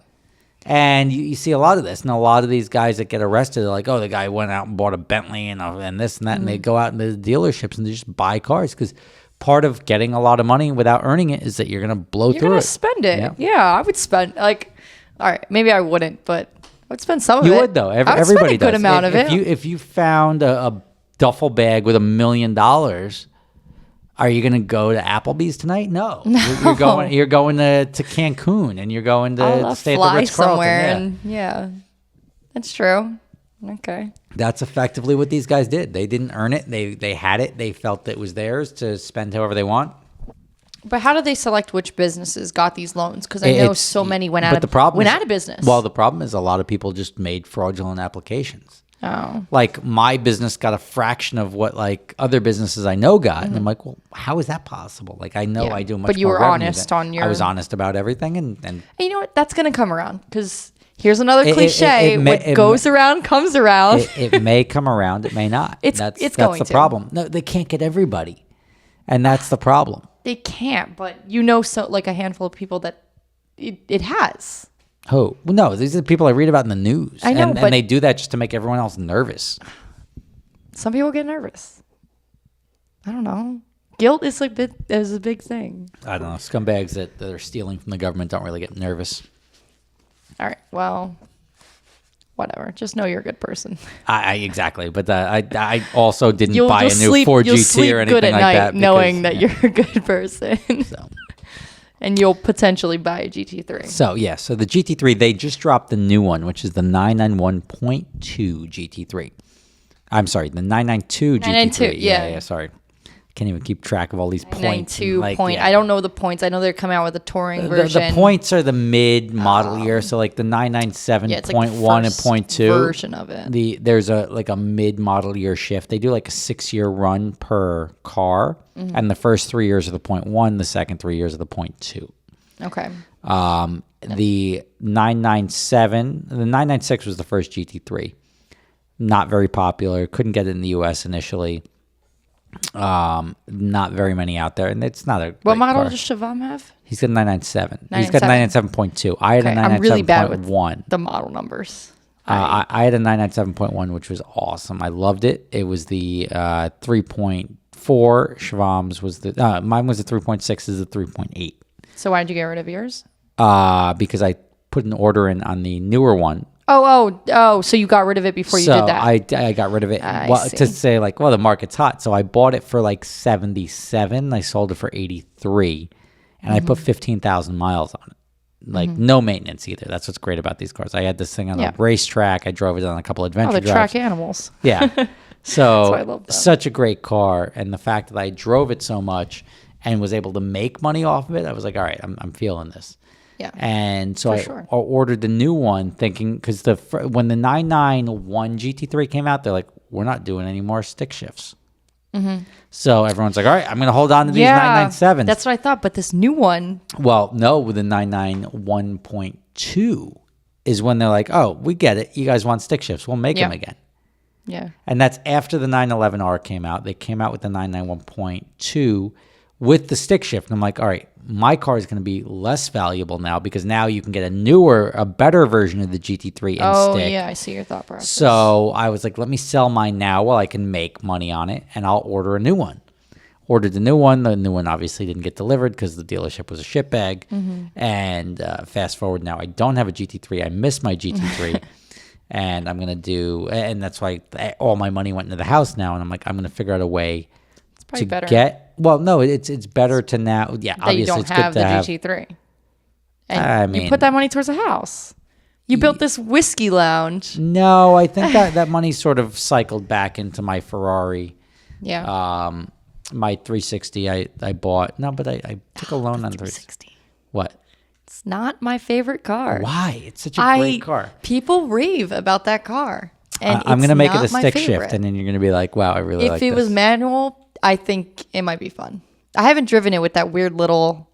And you see a lot of this. And a lot of these guys that get arrested, they're like, oh, the guy went out and bought a Bentley and this and that. And they go out into the dealerships and they just buy cars because part of getting a lot of money without earning it is that you're going to blow through it. You're going to spend it. Yeah, I would spend, like, all right, maybe I wouldn't, but I would spend some of it. You would, though. Everybody does. I would spend a good amount of it. If you found a duffel bag with $1 million, are you going to go to Applebee's tonight? No. You're going to Cancun, and you're going to stay at the Ritz-Carlton somewhere. Yeah, that's true. Okay. That's effectively what these guys did. They didn't earn it. They had it. They felt it was theirs to spend however they want. But how do they select which businesses got these loans? Because I know so many went out of business. Well, the problem is a lot of people just made fraudulent applications. Oh. Like my business got a fraction of what like other businesses I know got. And I'm like, well, how is that possible? Like I know I do much more. But you were honest on your... I was honest about everything. And you know what? That's going to come around because here's another cliche. What goes around comes around. It may come around. It may not. That's the problem. No, they can't get everybody. And that's the problem. They can't, but so like a handful of people that it has. Oh, well, no, these are the people I read about in the news. I know, and they do that just to make everyone else nervous. Some people get nervous. I don't know. Guilt is a big thing. I don't know. Scumbags that are stealing from the government don't really get nervous. All right. Well, whatever. Just know you're a good person. Exactly. But I also didn't buy a new Ford GT or anything good at like night that. Knowing that you're a good person. So. And you'll potentially buy a GT3. So the GT3, they just dropped the new one, which is the 991.2 GT3. I'm sorry, the 992 GT3. 992, yeah. Sorry. Can't even keep track of all these points. 992 point. I don't know the points. I know they're coming out with a touring version. The points are the mid-model year. So like the 997.1 and .2. Version of it. There's a mid-model year shift. They do like a 6-year run per car. Mm-hmm. And the first 3 years are the .1. The second 3 years are the .2. Okay. The 997, the 996 was the first GT3. Not very popular. Couldn't get it in the U.S. initially. Not very many out there, and it's not a what model car. does Shavam have? He's got a 997. He's got a 997.2. I had a 997.1. I'm really bad with the model numbers. I had a 997.1, which was awesome. I loved it. It was the 3.4. Shavam's was the mine was the 3.6. Is the 3.8. So why did you get rid of yours? Because I put an order in on the newer one. Oh! So you got rid of it before you did that? I got rid of it to say like, well, the market's hot. So I bought it for like 77. I sold it for 83, and I put 15,000 miles on it. Like no maintenance either. That's what's great about these cars. I had this thing on a racetrack. I drove it on a couple adventure drives. Track animals. Yeah. So I love such a great car, and the fact that I drove it so much and was able to make money off of it, I was like, all right, I'm feeling this. Yeah. And so I ordered the new one thinking, because when the 991 GT3 came out, they're like, we're not doing any more stick shifts. Mm-hmm. So everyone's like, all right, I'm going to hold on to these 997s. That's what I thought. But this new one. Well, no, with the 991.2 is when they're like, oh, we get it. You guys want stick shifts. We'll make them again. Yeah. And that's after the 911R came out. They came out with the 991.2 with the stick shift. And I'm like, all right, my car is going to be less valuable now because now you can get a better version of the GT3 in stick. Oh, yeah, I see your thought process. So I was like, let me sell mine now while I can make money on it, and I'll order a new one. Ordered the new one. The new one obviously didn't get delivered because the dealership was a shitbag. Mm-hmm. And fast forward now, I don't have a GT3. I miss my GT3. And I'm going to and that's why all my money went into the house now. And I'm like, I'm going to figure out a way to better. Well, no, it's better to now. Yeah, that obviously it's good to have the GT3. And you put that money towards a house. You built this whiskey lounge. No, I think that money sort of cycled back into my Ferrari. Yeah. My 360 I bought. No, but I took a loan on 360. What? It's not my favorite car. Why? It's such a great car. People rave about that car. And I'm going to make it a stick shift, and then you're going to be like, wow, I really like this. If it was manual, I think it might be fun. I haven't driven it with that weird little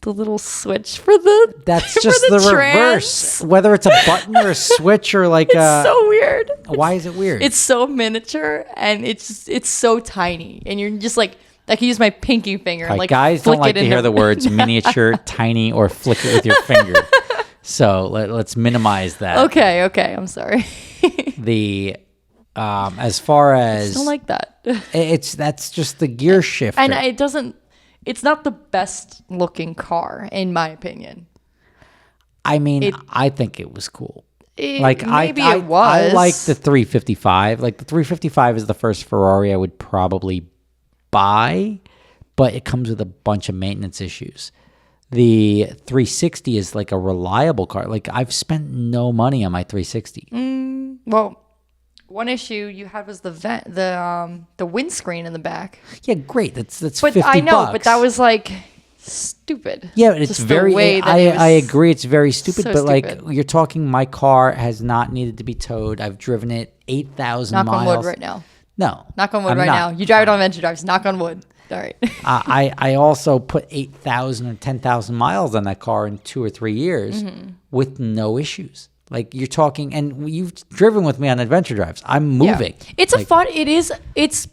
the little switch for the That's for just the reverse. Whether it's a button or a switch or like It's so weird. Why is it weird? It's so miniature and it's so tiny, and you're just like I can use my pinky finger. All right, like guys don't like to hear the words No. miniature, tiny, or flick it with your finger. So let's minimize that. Okay, I'm sorry. The as far as I don't like that. that's just the gear shifter. And it's not the best looking car in my opinion. I mean, I think it was cool. Maybe it was. I like the 355. Like the 355 is the first Ferrari I would probably buy, but it comes with a bunch of maintenance issues. The 360 is like a reliable car. Like I've spent no money on my 360. Well, one issue you had was the windscreen in the back. Yeah, great. That's But $50. I know, but that was like stupid. Yeah, it's Just the very. way that it was I agree. It's very stupid. so But like stupid. you're talking, my car has not needed to be towed. I've driven it 8,000 Knock miles. on wood right now. No, Knock on wood I'm right not. now. You drive it on Venture Drives. Knock on wood. All right. I also put 8,000 or 10,000 miles on that car in 2 or 3 years with no issues. Like you're talking, and you've driven with me on adventure drives. I'm moving. Yeah. It's it's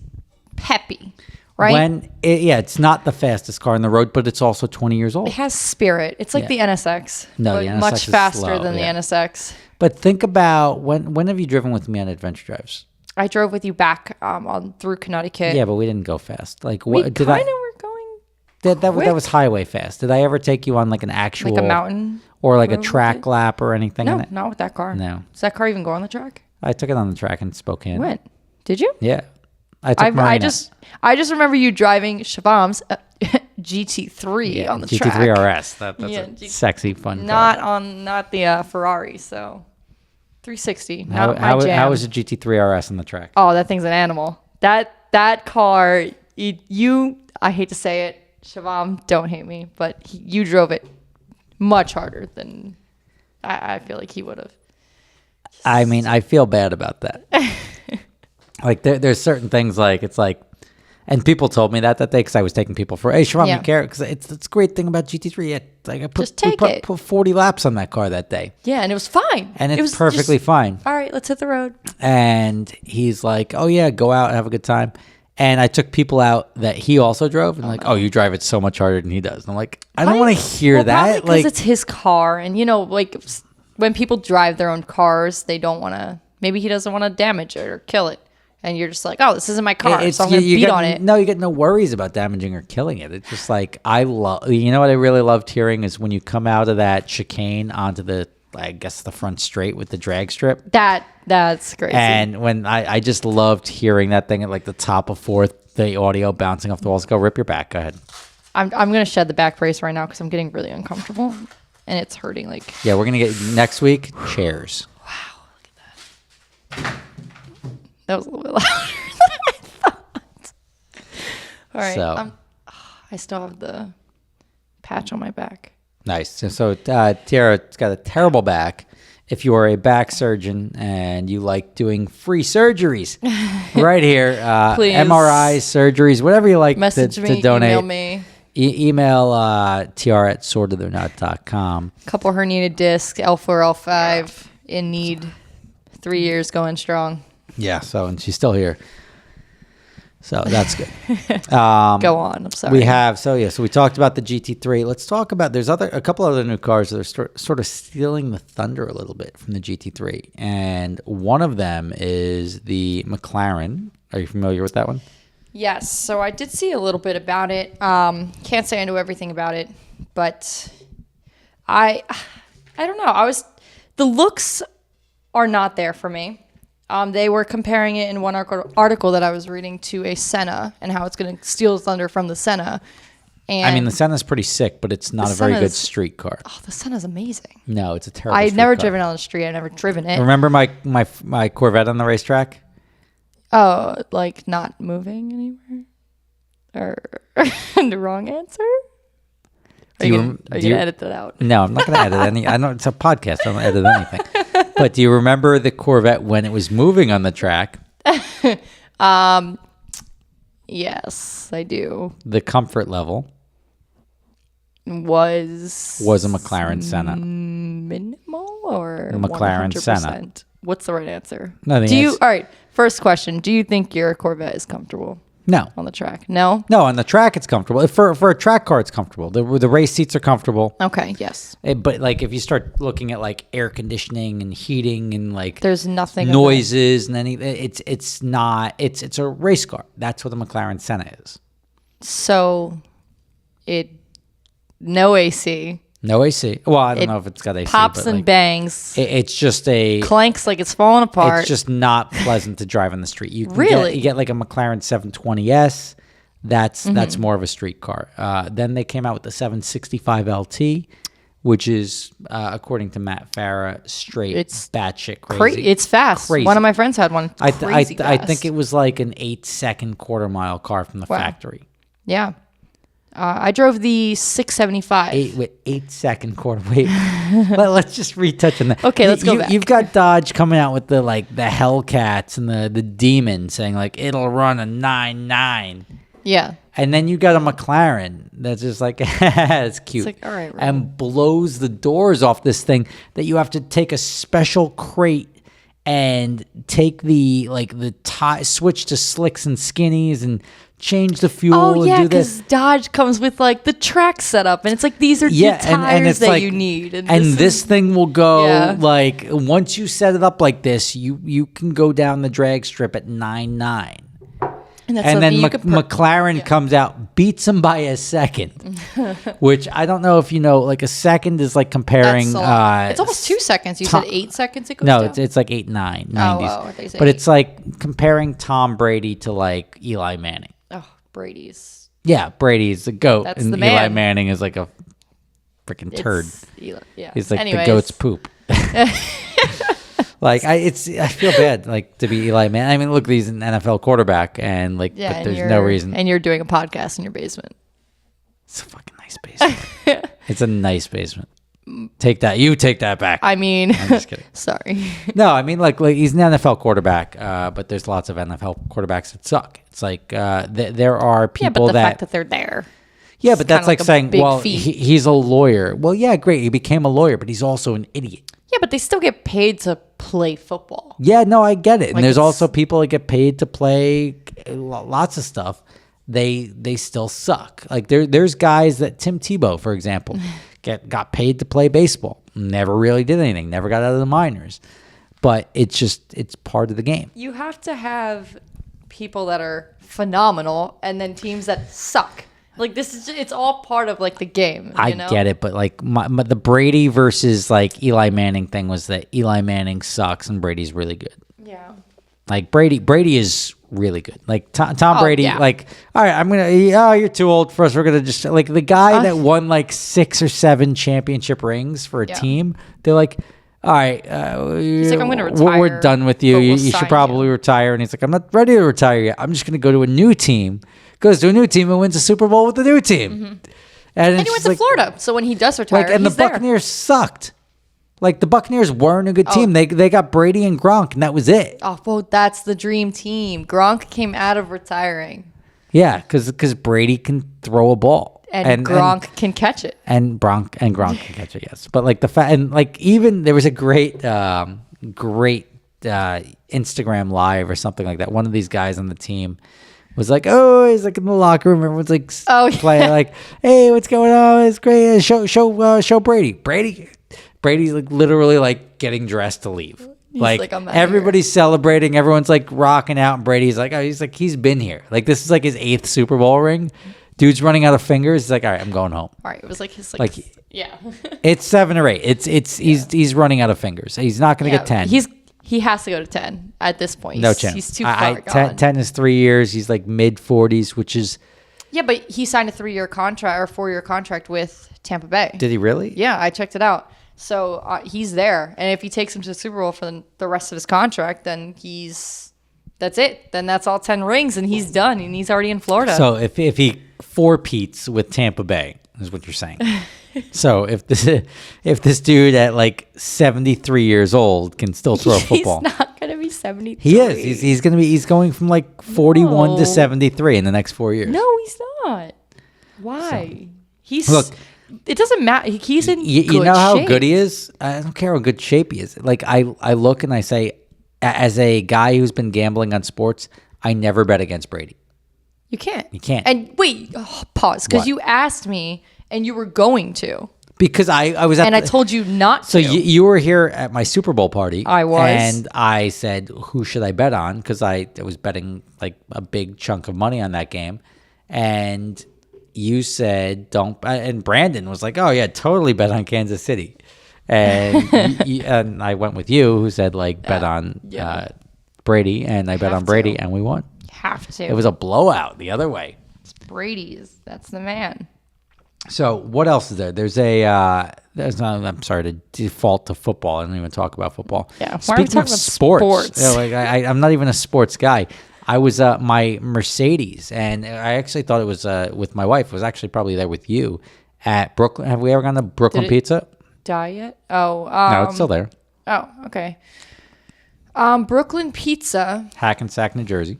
peppy, right? It's not the fastest car on the road, but it's also 20 years old. It has spirit. It's like the NSX. No, but the NSX much is faster slow, than yeah. the NSX. But think about when have you driven with me on adventure drives? I drove with you back through Connecticut. Yeah, but we didn't go fast. Like we what did kind of I? were going That quick. was highway fast. Did I ever take you on like an actual like a mountain. or like a road with track it? lap or anything? No, in it? not with that car. No. Does that car even go on the track? I took it on the track in Spokane. When? Did you? Yeah, I took I Marina. I just remember you driving Shavam's GT3 on the GT3 track. RS. That's Yeah, a sexy, fun Not car. not the Ferrari. So 360. Not my How jam. was the GT3 RS on the track? Oh, that thing's an animal. That car. I hate to say it, Shavam. Don't hate me, but you drove it much harder than I feel like he would have. I mean, I feel bad about that. Like there's certain things like it's like, and people told me that day because I was taking people for, hey, Shavam, Yeah. you care? Because it's a great thing about GT3. Like I Just take it. put 40 laps on that car that day. Yeah, and it was fine. And it it's was perfectly just, fine. All right, let's hit the road. And he's like, oh, yeah, go out and have a good time. And I took people out that he also drove and oh, you drive it so much harder than he does. And I'm like, I don't want to hear that. Because Like, it's his car. And, like when people drive their own cars, they don't want to, maybe he doesn't want to damage it or kill it. And you're just like, oh, this isn't my car, so I'm going to beat on it. No, you get no worries about damaging or killing it. It's just like, you know what I really loved hearing is when you come out of that chicane onto the, I guess, the front straight with the drag strip. That's crazy. And when I just loved hearing that thing at like the top of fourth, the audio bouncing off the walls. Go rip your back. Go ahead. I'm going to shed the back brace right now because I'm getting really uncomfortable and it's hurting. Like, Yeah, we're going to get next week chairs. that was a little bit louder than I thought. All right. So- I still have the patch on my back. Nice. So Tiara's got a terrible back. If you are a back surgeon and you like doing free surgeries, right here, Please. MRIs, surgeries, whatever you like Message to me, donate. email me. Email Tiara at sortedornot.com. Couple herniated discs, L4, L5, in need. 3 years going strong. Yeah, and she's still here. So that's good. Go on. I'm sorry. So we talked about the GT3. Let's talk about, there's a couple other new cars that are sort of stealing the thunder a little bit from the GT3. And one of them is the McLaren. Are you familiar with that one? Yes. So I did see a little bit about it. Can't say I know everything about it, but I don't know. The looks are not there for me. They were comparing it in one article that I was reading to a Senna and how it's going to steal thunder from the Senna. And I mean, the Senna's pretty sick, but it's not a very good street car. Oh, the Senna's amazing. No, it's a terrible I've street never car. driven it on the street. I've never driven it. Remember my Corvette on the racetrack? Oh, like not moving anywhere? Or the wrong answer? Are you going to edit that out? No, I'm not going to edit any. I know it's a podcast. I don't edit anything. But do you remember the Corvette when it was moving on the track? Yes, I do. The comfort level. was a McLaren Senna. minimal or McLaren 100%? Senna. What's the right answer? No, all right, first question. Do you think your Corvette is comfortable No. on the track? No? No, on the track it's comfortable. For a track car, it's comfortable. The race seats are comfortable. Okay, yes. But like if you start looking at like air conditioning and heating and like There's nothing noises and it's not. It's a race car. That's what the McLaren Senna is. So, no AC. No AC. Well, I don't know if it's got AC. Pops but and like, bangs. It's just a Clanks like it's falling apart. It's just not pleasant to drive on the street. You Really? you get like a McLaren 720S. That's more of a street car. Then they came out with the 765 LT, which is according to Matt Farah, straight It's batshit crazy. It's fast. Crazy. One of my friends had one. I Fast. think it was like an 8-second quarter-mile car from the factory. Yeah. I drove the 675. 8-second quarter. Wait, let's just retouch on that. Okay, let's go back. You've got Dodge coming out with the Hellcats and the Demon saying like it'll run a 9.9. Yeah. And then you got a McLaren that's just like it's cute. It's like, all right, and blows the doors off this thing that you have to take a special crate and take the switch to slicks and skinnies and change the fuel Oh, yeah, and do this. because Dodge comes with like the track setup, and it's like these are the tires it's that like, you need. And this thing will go Yeah. like once you set it up like this, you can go down the drag strip at 9.9. and And then McLaren comes out, beats him by a second, which I don't know if you know. Like a second is like comparing. It's almost 2 seconds. You said 8 seconds. It goes No, down? it's like 8, 9, 90s. I thought you said But 8. it's like comparing Tom Brady to like Eli Manning. Oh, Brady's. Yeah, Brady's the GOAT, That's and the Eli man. Manning is like a freaking turd. Yeah. He's like Anyways. the goat's poop. Like I feel bad like to be Eli Manning. I mean, look, he's an NFL quarterback, and like, Yeah, but and there's no reason. And you're doing a podcast in your basement. It's a fucking nice basement. It's a nice basement. Take that. You take that back. I mean, I'm just kidding. sorry. No, I mean like he's an NFL quarterback, but there's lots of NFL quarterbacks that suck. It's like there are Yeah, people but the that fact that they're there. yeah, but that's kinda like like a saying, big well, feat. he's a lawyer. Well, yeah, great, he became a lawyer, but he's also an idiot. Yeah, but they still get paid to play football. Yeah, no, I get it. And Like, there's it's- also people that get paid to play lots of stuff. They still suck. Like there's guys that Tim Tebow, for example, got paid to play baseball. Never really did anything. Never got out of the minors. But it's part of the game. You have to have people that are phenomenal and then teams that suck. Like it's all part of like the game. I You know? get it, but like the Brady versus like Eli Manning thing was that Eli Manning sucks and Brady's really good. Yeah. Like Brady is really good. Like Tom Brady, yeah. like, all right, you're too old for us. We're going to just, like the guy that won like 6 or 7 championship rings for a team. They're like, all right, He's like, I'm going to retire. We're done with you. but we'll You sign should probably retire. And he's like, I'm not ready to retire yet. I'm just going to go to a new team. Goes to a new team and wins a Super Bowl with the new team. Mm-hmm. And And he went to Florida. So when he does retire, and the he's there. Buccaneers sucked. Like the Buccaneers weren't a good team. They got Brady and Gronk, and that was it. Oh, well, that's the dream team. Gronk came out of retiring. Yeah, because Brady can throw a ball, And Gronk can catch it. and Gronk can catch it. Yes, but like and like even there was a great Instagram live or something like that. One of these guys on the team was like, oh, he's like in the locker room. Everyone's like, playing like, hey, what's going on? It's great. Show Brady. Brady's like literally like getting dressed to leave. Like I'm outta everybody's celebrating, everyone's like rocking out, and Brady's like, he's been here. Like this is like his 8th Super Bowl ring. Dude's running out of fingers. He's like, all right, I'm going home. All right. It was like his Like, yeah. It's 7 or 8. He's running out of fingers. He's not going to get 10. He has to go to 10 at this point. No chance. He's too far gone. 10 is 3 years. He's like mid 40s, which is. Yeah, but he signed a 3-year contract or 4-year contract with Tampa Bay. Did he really? Yeah, I checked it out. So he's there, and if he takes him to the Super Bowl for the rest of his contract, then that's it. Then that's all 10 rings, and he's done, and he's already in Florida. So if he four-peats with Tampa Bay, is what you're saying. So if this dude at like 73 years old can still throw a football, he's not gonna be 73. he is. He's going from like 41 to No. 73 in the next 4 years. No, he's not. Why? He's Look, it doesn't matter. He's in You good know how shape. good he is? I don't care how good shape he is. Like, I look and I say, as a guy who's been gambling on sports, I never bet against Brady. You can't. You can't. And wait, pause, because What? you asked me and you were going to. Because I was at And I told you not So to. you were here at my Super Bowl party. I was. And I said, who should I bet on? Because I was betting like a big chunk of money on that game. And you said, don't. And Brandon was like, oh, yeah, totally bet on Kansas City. And, and I went with you, who said, like, bet on Brady. And I bet on Brady, and we won. You have to. It was a blowout the other way. It's Brady's. That's the man. So what else is there? There's I'm sorry to default to football. I don't even talk about football. Yeah, why are we Speaking talking of about sports, sports? like I'm not even a sports guy. I was my Mercedes, and I actually thought it was with my wife. It was actually probably there with you at Brooklyn. Have we ever gone to Brooklyn Did it Pizza? Die yet? Oh, No, it's still there. Oh, okay. Brooklyn Pizza. Hackensack, New Jersey.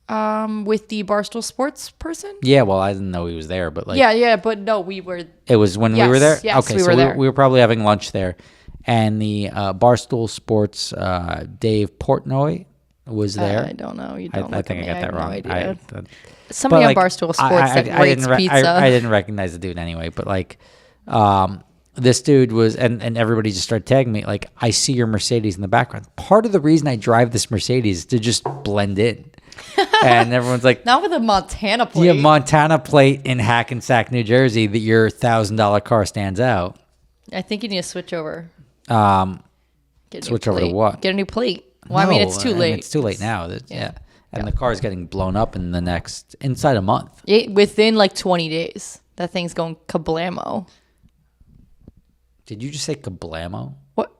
With the Barstool Sports person. Yeah, well, I didn't know he was there, but like, Yeah, but no, we were. it was when we Yes, were there. yes, Okay, we so were there. we were probably having lunch there, and the Barstool Sports Dave Portnoy was there. I don't know. You don't. I look think I at me. got that have wrong. No idea. but, Somebody on like, Barstool Sports that rates pizza. I didn't recognize the dude anyway, but like, this dude was, and everybody just started tagging me. Like, I see your Mercedes in the background. Part of the reason I drive this Mercedes is to just blend in, and everyone's like, Not with a Montana plate. "Yeah, Montana plate in Hackensack, New Jersey. That your $1,000 car stands out." I think you need to switch over. Switch Get a new over to plate. what? Get a new plate. Well, I mean, it's too late. It's too late now. Yeah. And the car's getting blown up inside a month. Within like 20 days, that thing's going kablamo. Did you just say kablamo? What?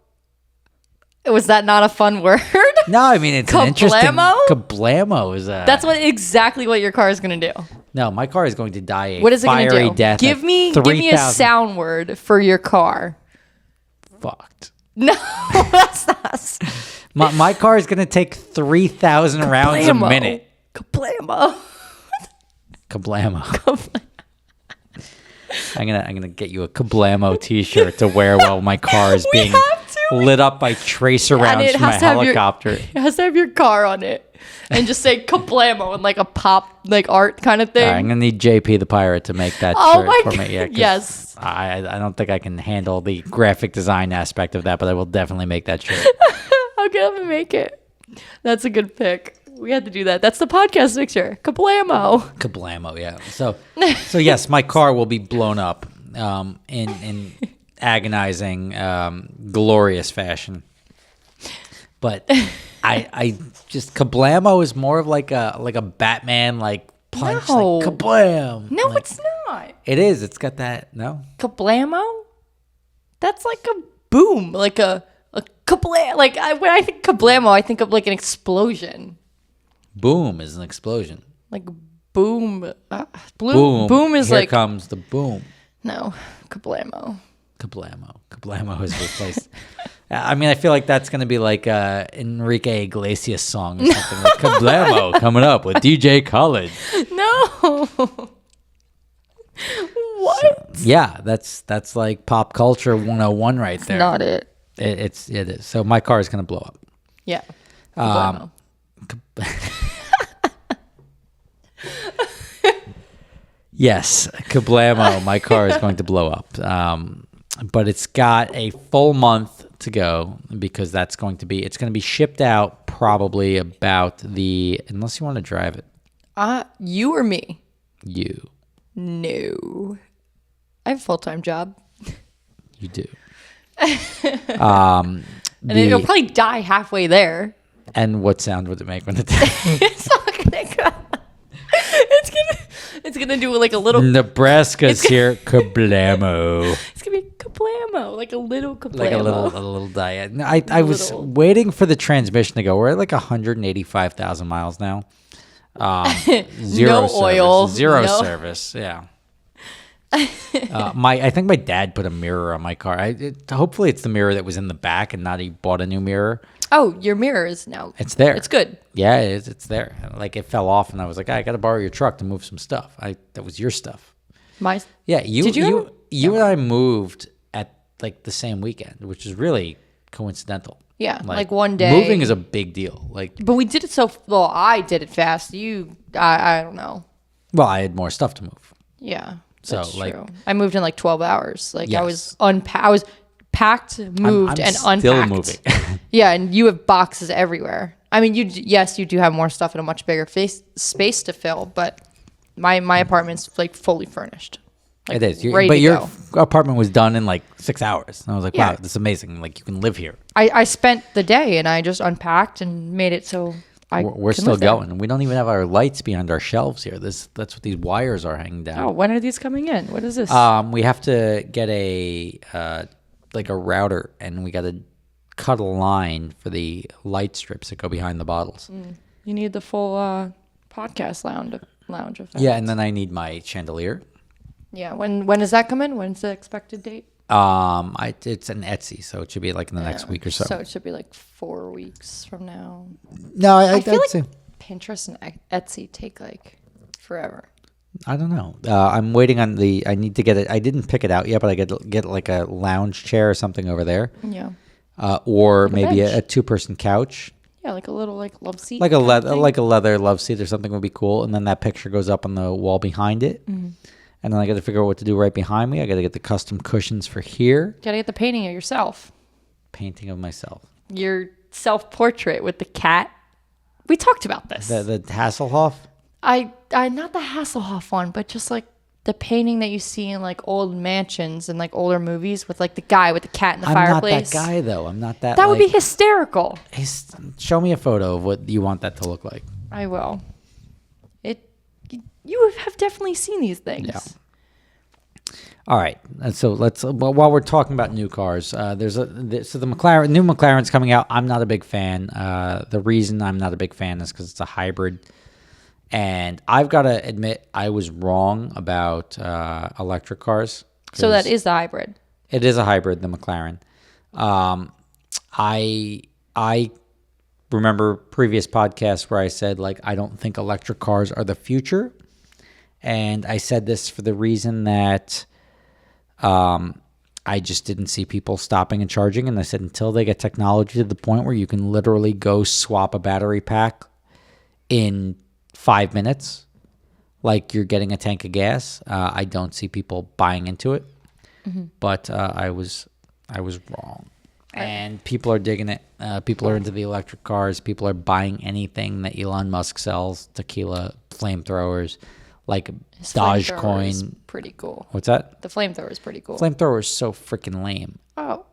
Was that not a fun word? No, I mean, it's an interesting... Kablamo? Kablamo is a... That's exactly what your car is going to do. No, my car is going to die a What is it going to fiery do? death. Give me a sound word for your car. Fucked. No, that's not. My car is going to take 3,000 rounds a minute. Kablamo. Kablamo. I'm gonna get you a Kablamo T-shirt to wear while my car is being lit up by tracer rounds from a helicopter. It has to have your car on it, and just say Kablamo and like a pop like art kind of thing. All right, I'm gonna need JP the Pirate to make that Oh shirt my for God. me. Yeah, Yes. I don't think I can handle the graphic design aspect of that, but I will definitely make that shirt. I'll get up and make it. That's a good pick. We had to do that. That's the podcast picture. Kablamo. Kablamo, yeah. So yes, my car will be blown up in agonizing, glorious fashion. But I just Kablamo is more of like a Batman like punch, No. like kablam. No, Like, it's not. it is. It's got that. No, Kablamo? That's like a boom, like a kablam. Like when I think kablamo, I think of like an explosion. boom is an explosion. Like boom. Boom. Boom is Here like comes the boom. no kablamo. Kablamo has replaced. I mean, I feel like that's going to be like Enrique Iglesias song or something. Like Kablamo coming up with DJ Khaled. No. What? Yeah, that's like pop culture 101 right there. Not it. It is. So my car is going to blow up. Yeah. Kablamo. Yes, Kablamo, my car is going to blow up. But it's got a full month to go because it's going to be shipped out probably about unless you want to drive it. You or me? You No. I have a full-time job. You do. And it'll probably die halfway there. And what sound would it make when it It's not gonna go. It's gonna do like a little. Nebraska's here, kablamo. It's gonna be kablamo, like a little kablamo. Like a little diet. No, I was waiting for the transmission to go. We're at like 185,000 miles now. Zero No service, oil, zero no. service. Yeah. I think my dad put a mirror on my car. Hopefully it's the mirror that was in the back and not he bought a new mirror. Oh, your mirror is now. It's there. It's good. Yeah, it is. It's there. Like it fell off and I was like, I got to borrow your truck to move some stuff. That was your stuff. My. Yeah, Did you? you and I moved at like the same weekend, which is really coincidental. Yeah, like one day. Moving is a big deal. But we did it I did it fast. I don't know. Well, I had more stuff to move. Yeah, so that's like, true. I moved in like 12 hours. Like yes. I was packed, moved, and unpacked. Still moving. Yeah, and you have boxes everywhere. I mean, you do have more stuff in a much bigger space to fill, but my apartment's like fully furnished. Like, it is. But your apartment was done in like 6 hours. And I was like, yeah. wow, that's amazing. Like, you can live here. I spent the day and I just unpacked and made it so we're still going. We don't even have our lights behind our shelves here. That's what these wires are hanging down. Oh, when are these coming in? What is this? We have to get a router, and we got to cut a line for the light strips that go behind the bottles. You need the full podcast lounge effect. Yeah, and then I need my chandelier. Yeah, when does that come in? When's the expected date? It's an Etsy, so it should be like in the next week or so. So it should be like 4 weeks from now. No, I feel like say. Pinterest and Etsy take like forever. I don't know. I'm waiting on I need to get it. I didn't pick it out yet, but I get like a lounge chair or something over there. Yeah. Or like maybe a 2-person couch. Yeah, like a little like love seat. Like a leather love seat or something would be cool. And then that picture goes up on the wall behind it. Mm-hmm. And then I got to figure out what to do right behind me. I got to get the custom cushions for here. Got to get the painting of yourself. Painting of myself. Your self-portrait with the cat. We talked about this. The Hasselhoff? I not the Hasselhoff one, but just like the painting that you see in like old mansions and like older movies with like the guy with the cat in the fireplace. I'm not that guy though. I'm not that. That would be hysterical. Show me a photo of what you want that to look like. I will. You have definitely seen these things. Yeah. All right. So while we're talking about new cars, the new McLaren's coming out. I'm not a big fan. The reason I'm not a big fan is because it's a hybrid. And I've got to admit, I was wrong about electric cars. So that is the hybrid. It is a hybrid, the McLaren. I remember previous podcasts where I said, like, I don't think electric cars are the future. And I said this for the reason that I just didn't see people stopping and charging. And I said, until they get technology to the point where you can literally go swap a battery pack in 5 minutes, like you're getting a tank of gas, I don't see people buying into it. Mm-hmm. But I was wrong. And people are digging it. People are into the electric cars. People are buying anything that Elon Musk sells, tequila, flamethrowers, like Dogecoin. Pretty cool. What's that? The flamethrower is pretty cool. Flamethrower is so freaking lame. Oh.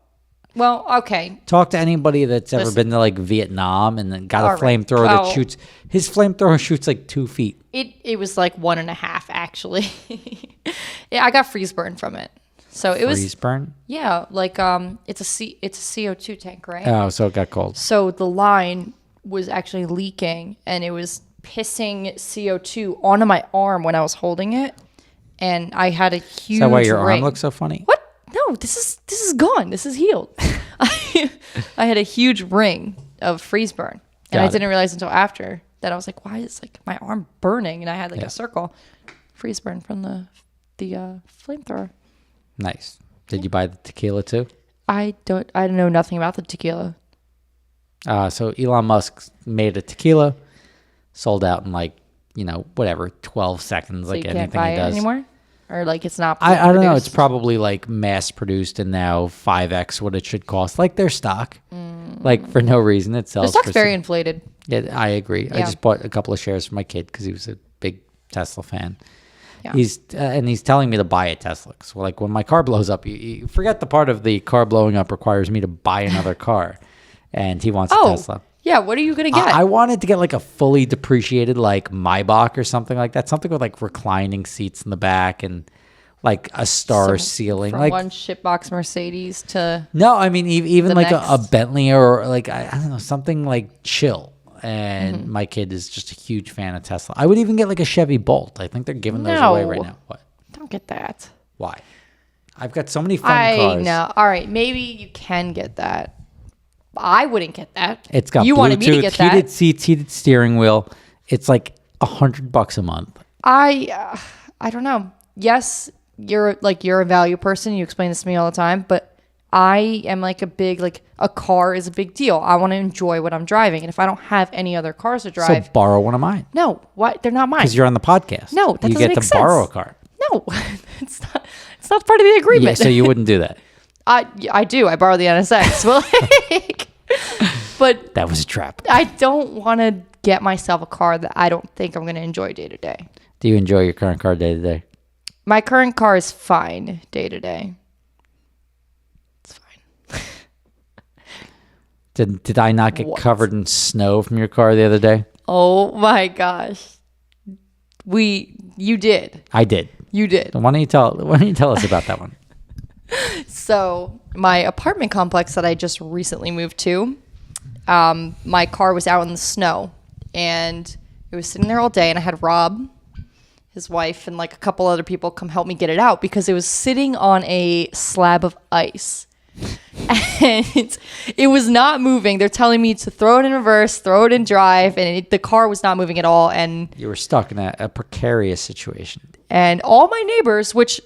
Well, okay. Talk to anybody that's ever been to like Vietnam and then got a flamethrower that shoots. His flamethrower shoots like 2 feet. It was like 1.5 actually. Yeah, I got freeze burn from it. So it was freeze burn. Yeah, like it's a CO2 tank, right? Oh, so it got cold. So the line was actually leaking, and it was pissing CO2 onto my arm when I was holding it, and I had a huge. Is that why your arm looks so funny? What? No, this is gone. This is healed. I had a huge ring of freeze burn, and I didn't realize until after that I was like, why is like my arm burning? And I had like a circle freeze burn from the flamethrower. Nice. Did you buy the tequila too? I know nothing about the tequila. So Elon Musk made a tequila, sold out in like, 12 seconds, So like you anything can't buy he it does. anymore? Or like it's not I don't know. It's produced? probably like mass produced and now 5x what it should cost. Like their stock. Like for no reason it sells. The stock's very inflated. Yeah, I agree. Yeah. I just bought a couple of shares for my kid because he was a big Tesla fan. Yeah. He's telling me to buy a Tesla. So like when my car blows up, you forget the part of the car blowing up requires me to buy another car, and he wants a Tesla. Yeah, what are you gonna get? I wanted to get like a fully depreciated like Maybach or something like that, something with like reclining seats in the back and like a star ceiling, from like one shitbox Mercedes to no, I mean even the like a next. Bentley or like I don't know, something like chill. And my kid is just a huge fan of Tesla. I would even get like a Chevy Bolt. I think they're giving those away right now. What? Don't get that. Why? I've got so many fun cars. I know. All right, maybe you can get that. I wouldn't get that. It's got you Bluetooth, wanted me to get that. heated seats, heated steering wheel. It's like $100 a month. I don't know. Yes, you're a value person. You explain this to me all the time, but I am like a car is a big deal. I want to enjoy what I'm driving. And if I don't have any other cars to drive. So borrow one of mine. No, what? They're not mine. Because you're on the podcast. No, that you doesn't get make to sense. borrow a car. No, it's not part of the agreement. Yeah, so you wouldn't do that. I do. I borrow the NSX. But That was a trap. I don't want to get myself a car that I don't think I'm going to enjoy day to day. Do you enjoy your current car day to day? My current car is fine day to day. It's fine. Did I not get covered in snow from your car the other day? Oh my gosh. You did. I did. You did. Why don't you tell us about that one? So my apartment complex that I just recently moved to, my car was out in the snow and it was sitting there all day, and I had Rob, his wife, and like a couple other people come help me get it out because it was sitting on a slab of ice. And it was not moving. They're telling me to throw it in reverse, throw it in drive, and the car was not moving at all. And You were stuck in a precarious situation. And all my neighbors, which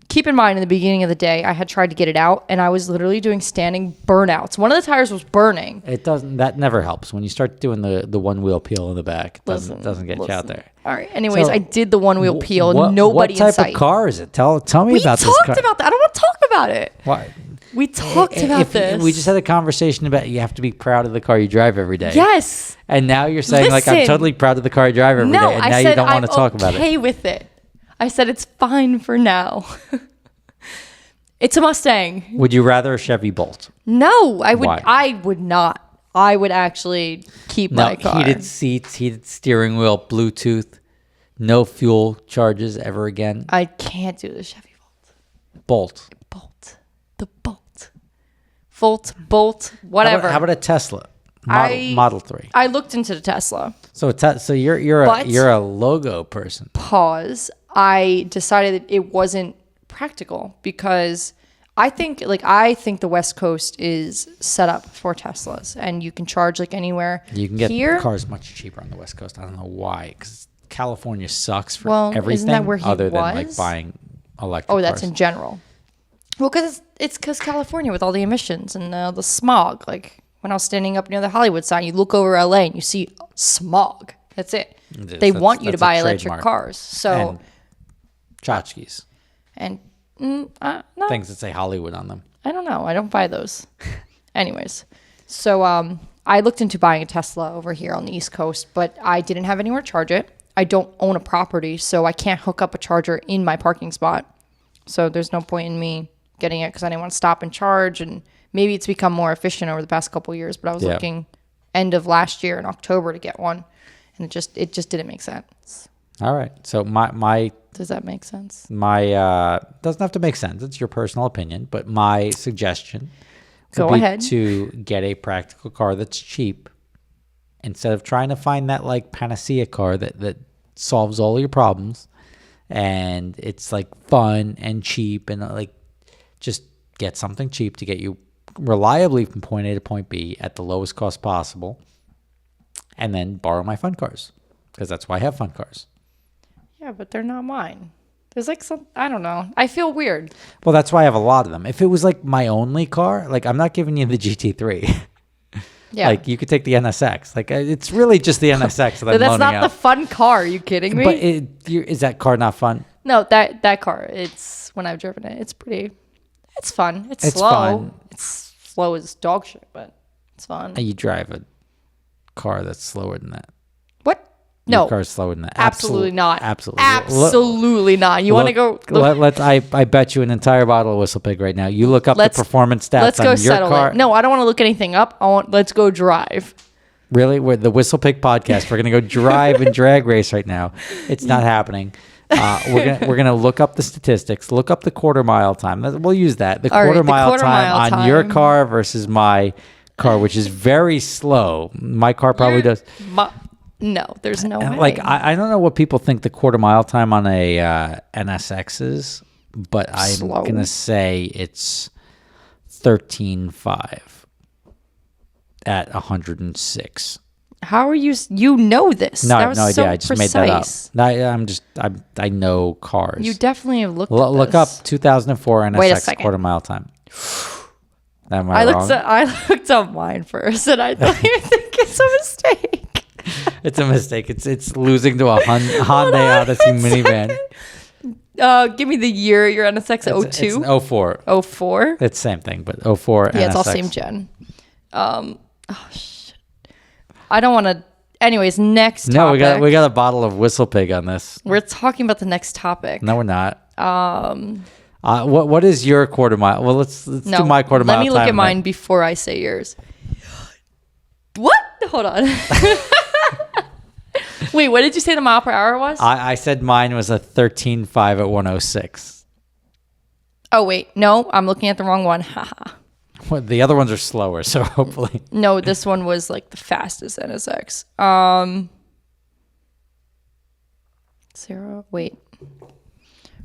keep in mind in the beginning of the day, I had tried to get it out and I was literally doing standing burnouts. One of the tires was burning. That never helps. When you start doing the one wheel peel in the back, it doesn't get you out there. All right. Anyways, So, I did the one wheel peel. What Nobody type in sight. of car is it? Tell me We about this talked car. about that. I don't want to talk about it. Why? We talked about this. We just had a conversation about you have to be proud of the car you drive every day. Yes. And now you're saying I'm Listen. totally proud of the car I drive every day, and I now said you don't want to talk I'm about okay it. with it. I said it's fine for now. It's a Mustang. Would you rather a Chevy Bolt? No, I would. Why? I would not. I would actually keep my car. Heated seats, heated steering wheel, Bluetooth, no fuel charges ever again. I can't do the Chevy Bolt. The Bolt, whatever. How about a Tesla Model 3? I looked into the Tesla. So you're a logo person. Pause. I decided that it wasn't practical because I think the West Coast is set up for Teslas, and you can charge like anywhere. You can get here. cars much cheaper on the West Coast. I don't know why, because California sucks for everything isn't that where he other than was? like buying electric Oh, that's cars. in general. Well, because it's California with all the emissions and the smog. Like when I was standing up near the Hollywood sign, you look over LA and you see smog. That's it. They want you to That's buy a electric trademark. cars. So And tchotchkes. and no, Things that say Hollywood on them. I don't know. I don't buy those. Anyways, so I looked into buying a Tesla over here on the East Coast, but I didn't have anywhere to charge it. I don't own a property, so I can't hook up a charger in my parking spot. So there's no point in me getting it because I didn't want to stop and charge. And maybe it's become more efficient over the past couple of years, but I was looking end of last year in October to get one, and it just didn't make sense. All right. So my Does that make sense? doesn't have to make sense. It's your personal opinion, but my suggestion would Go be ahead. to get a practical car that's cheap instead of trying to find that like panacea car that solves all your problems and it's like fun and cheap, and like just get something cheap to get you reliably from point A to point B at the lowest cost possible, and then borrow my fun cars because that's why I have fun cars. Yeah, but they're not mine. There's like I don't know. I feel weird. Well, that's why I have a lot of them. If it was like my only car, like I'm not giving you the GT3. Yeah. Like you could take the NSX. Like it's really just the NSX that I'm But that's loaning not out. the fun car. Are you kidding me? But is that car not fun? No, that car. It's when I've driven it. It's pretty. It's fun. It's slow. Fun. It's slow as dog shit, but it's fun. You drive a car that's slower than that. What? Your No, car's slower than that. absolutely not. Absolutely. Absolutely not. You want to go? Look, I bet you an entire bottle of Whistle Pig right now. You look up the performance stats let's on go your settle car. it. No, I don't want to look anything up. Let's go drive. Really? We're the Whistle Pig podcast. We're gonna go drive and drag race right now. It's not happening. We're gonna look up the statistics. Look up the quarter mile time. We'll use that. The All right, quarter the mile quarter time mile on your time. car versus my car, which is very slow. My car probably does. No, there's no way. Like I don't know what people think the quarter mile time on a NSX is, but I'm Slow. gonna say it's 13.5 at 106. How are you know this? No, I that have was no idea. so I just precise. made that up. I know cars. You definitely have looked at Look up this. 2004 Wait a NSX second. quarter mile time. Am I wrong? I looked up mine first, and I thought you think it's a mistake. It's a mistake. It's losing to a Hyundai Odyssey minivan. Give me the year. Your NSX 02? It's an 04. 04? It's same thing, but 04 Yeah, it's all NSX. same gen. Shit. I don't want to. Anyways, next topic. No, we got a bottle of Whistle Pig on this. We're talking about the next topic. No, we're not. What is your quarter mile? Well, let's do my quarter mile. Let me look time at mine before I say yours. What? Hold on. Wait, what did you say the mile per hour was? I said mine was a 13.5 at 106. Oh, wait. No, I'm looking at the wrong one. Haha. Well, the other ones are slower, so hopefully. No, this one was like the fastest NSX. 0. Wait.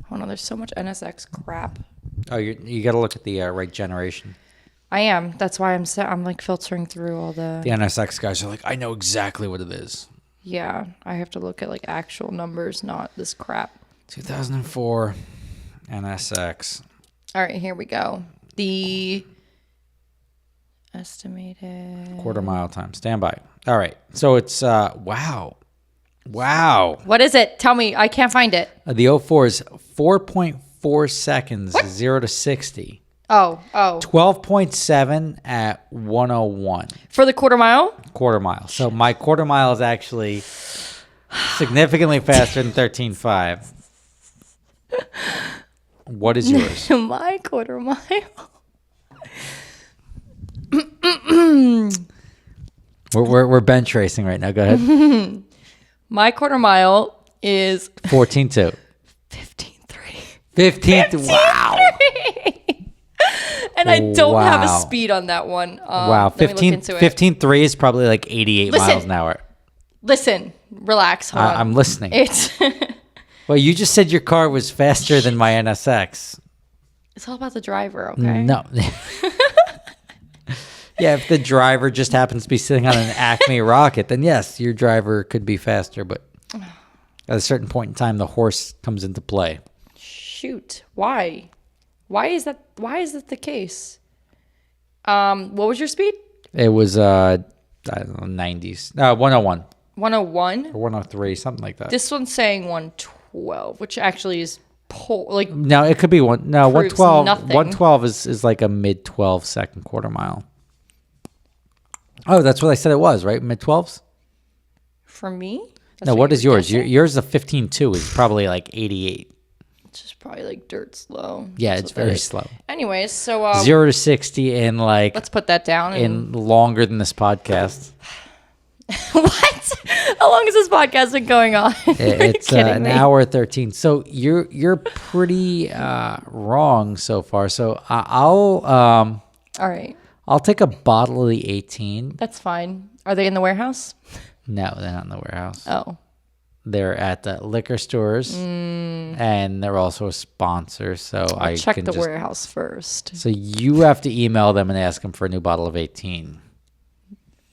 Hold on. There's so much NSX crap. Oh, you got to look at the right generation. I am. That's why I'm like filtering through all the. The NSX guys are like, I know exactly what it is. Yeah, I have to look at like actual numbers, not this crap. 2004 NSX. All right, here we go. The estimated Quarter mile time. Stand by. All right. So it's, wow. What is it? Tell me. I can't find it. The 04 is 4.4 seconds, 0 to 60. Oh. 12.7 at 101. For the quarter mile? Quarter mile. So my quarter mile is actually significantly faster than 13.5. What is yours? My quarter mile. We're bench racing right now. Go ahead. My quarter mile is 14.2. 15.3. 15th. Wow. And I don't have a Wow. speed on that one. Wow. Let me look into it. 15.3 is probably like 88 Listen. miles an hour. Listen, relax. Hold on. I'm listening. It's Well, you just said your car was faster than my NSX. it's all about the driver, okay? No. Yeah, if the driver just happens to be sitting on an Acme rocket, then yes, your driver could be faster. But at a certain point in time, the horse comes into play. Shoot. Why? Why is that the case? What was your speed? It was, I don't know, 90s. 101 101? or 103, something like that. This one's saying 112, which actually is like No, it could be 112. nothing. 112 is like a mid 12 second quarter mile. Oh, that's what I said it was, right? Mid 12s? for me. That's No, what is you're yours? guessing? Yours is a 15.2 is probably like 88. It's just probably like dirt slow. Yeah, That's it's what that very is. slow. Anyways, so 0 to 60 in like let's put that down. in longer than this podcast. What? How long has this podcast been going on? It's kidding an me? hour 13. So you're pretty wrong so far. So All right, I'll take a bottle of the 18. that's fine. Are they in the warehouse? No, they're not in the warehouse. Oh, They're at the liquor stores, and they're also a sponsor. So I check can the just, warehouse first. So you have to email them and ask them for a new bottle of 18.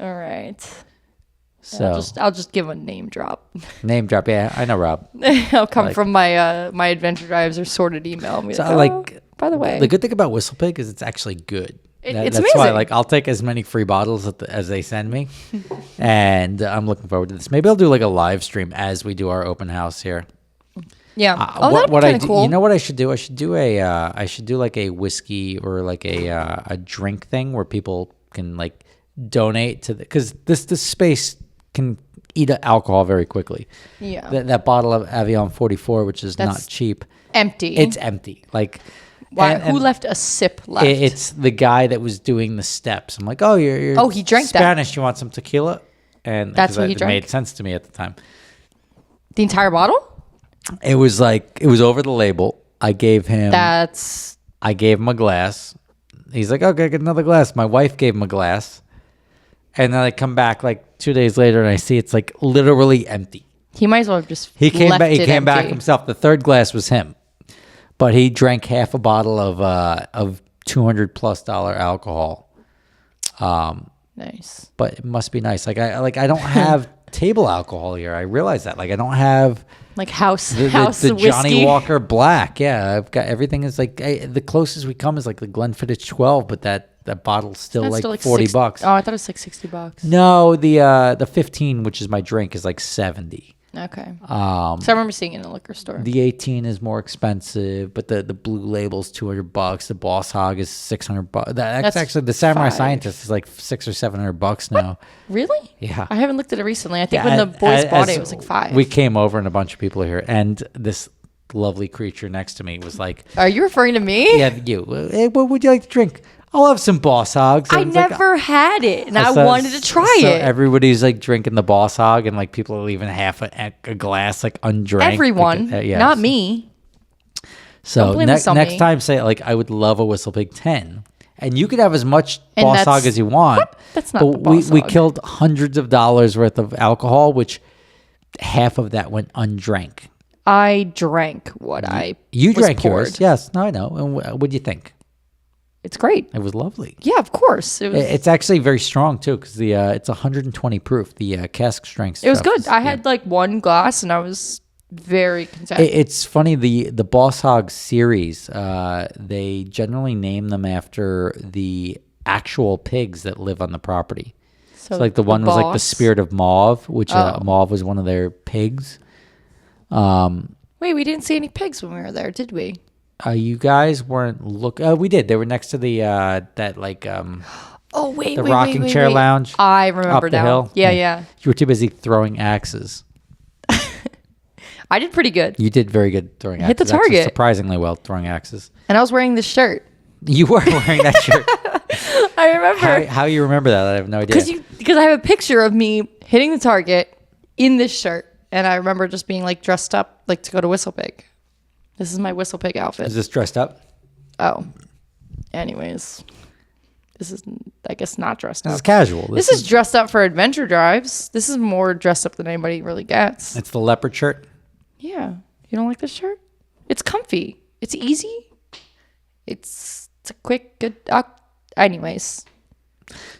All right. So I'll just give a name drop. name drop. Yeah, I know Rob. I'll come Like- from my my adventure drives or sorted email. And be So like, like, by the way, the good thing about Whistle Pig is it's actually good. It's that's why, amazing. like, I'll take as many free bottles as they send me, and I'm looking forward to this. Maybe I'll do like a live stream as we do our open house here. yeah. What that'd be I kind do, of cool. you know what I should do? I should do like a whiskey or like a drink thing where people can like donate to because this space can eat alcohol very quickly. Yeah. That bottle of Avion 44, which is That's not cheap, Empty. it's empty. Like. Why? and- Who and- left a sip left? It's the guy that was doing the steps. I'm like, oh, you're Oh, he drank that. Spanish. You want some tequila? And That's 'cause what he it drank? made sense to me at the time. The entire bottle? It was like it was over the label. I gave him a glass. He's like, okay, get another glass. My wife gave him a glass, and then I come back like 2 days later and I see it's like literally empty. He might as well have just He came left back. He it came back empty. himself. The third glass was him, but he drank half a bottle of $200+ alcohol. Nice. but it must be nice. I don't have table alcohol here. I realize that. I don't have Like house the whiskey. Johnny Walker Black. Yeah, I've got everything is the closest we come is the Glenfiddich 12, but that bottle's still That's like still $40. Oh, I thought it was like $60. No, the 15, which is my drink, is like 70. Okay. So I remember seeing it in the liquor store. The 18 is more expensive, but the blue label's $200. The Boss Hog is $600. That's actually the Samurai 5. Scientist is like $600 or $700 now. Really? Yeah. I haven't looked at it recently. I think when the boys bought it was like 5. We came over and a bunch of people are here, and this lovely creature next to me was like, Are you referring to me? "Yeah, you. Hey, what would you like to drink? I'll have some Boss Hogs." I never had it, and I wanted to try so it. Everybody's drinking the Boss Hog, and people are leaving half a glass undrank. Everyone, not me. So next me. time, say I would love a Whistle Pig 10, and you could have as much And Boss that's- Hog as you want. What? That's not the Boss we Hog. killed hundreds of dollars worth of alcohol, which half of that went undrank. I drank what You was drank poured. yours, yes? No, I know. And what do you think? It's great. It was lovely. Yeah, of course. It was. It's actually very strong too, because it's 120 proof. The cask strength. It was stuff good. is- I had one glass, and I was very content. It's funny, the Boss Hog series, they generally name them after the actual pigs that live on the property. So the one was the boss- Spirit of Mauve, which Oh. Mauve was one of their pigs. Wait, we didn't see any pigs when we were there, did we? You guys weren't we did. They were next to the Oh wait, the wait, rocking wait, chair wait. lounge I remember up the now. hill. Yeah. You were too busy throwing axes. I did pretty good, You did very good throwing axes. Hit the Actually, target. surprisingly well throwing axes. and I was wearing this shirt. You were wearing that shirt. I remember How you remember that? I have no idea. because I have a picture of me hitting the target in this shirt, and I remember just being dressed up to go to Whistle Pig. This is my Whistle Pig outfit. Is this dressed up? Oh, anyways, this is I guess not dressed This up. is casual. This is dressed up for adventure drives. This is more dressed up than anybody really gets. It's the leopard shirt. Yeah. You don't like this shirt? It's comfy. It's easy. It's a quick, good. Anyways.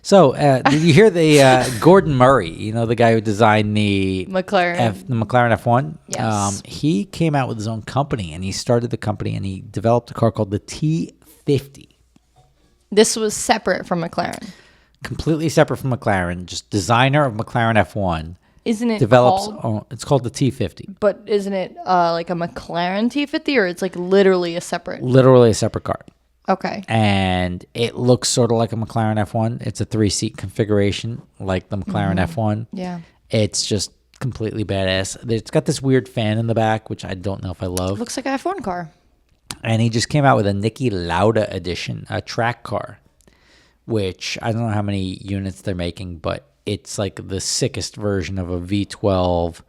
So, did you hear the Gordon Murray? The guy who designed the McLaren. the McLaren F1. Yes. He came out with his own company, and he started the company, and he developed a car called the T50. This was separate from McLaren. Completely separate from McLaren. Just designer of McLaren F1. Isn't it Develops. called? It's called the T50. But isn't it like a McLaren T50, or it's literally a separate? Literally a separate car. Okay. And it looks sort of like a McLaren F1. It's a 3-seat configuration like the McLaren F1. Yeah. It's just completely badass. It's got this weird fan in the back, which I don't know if I love. Looks like a F1 car. And he just came out with a Niki Lauda edition, a track car, which I don't know how many units they're making, but it's the sickest version of a V12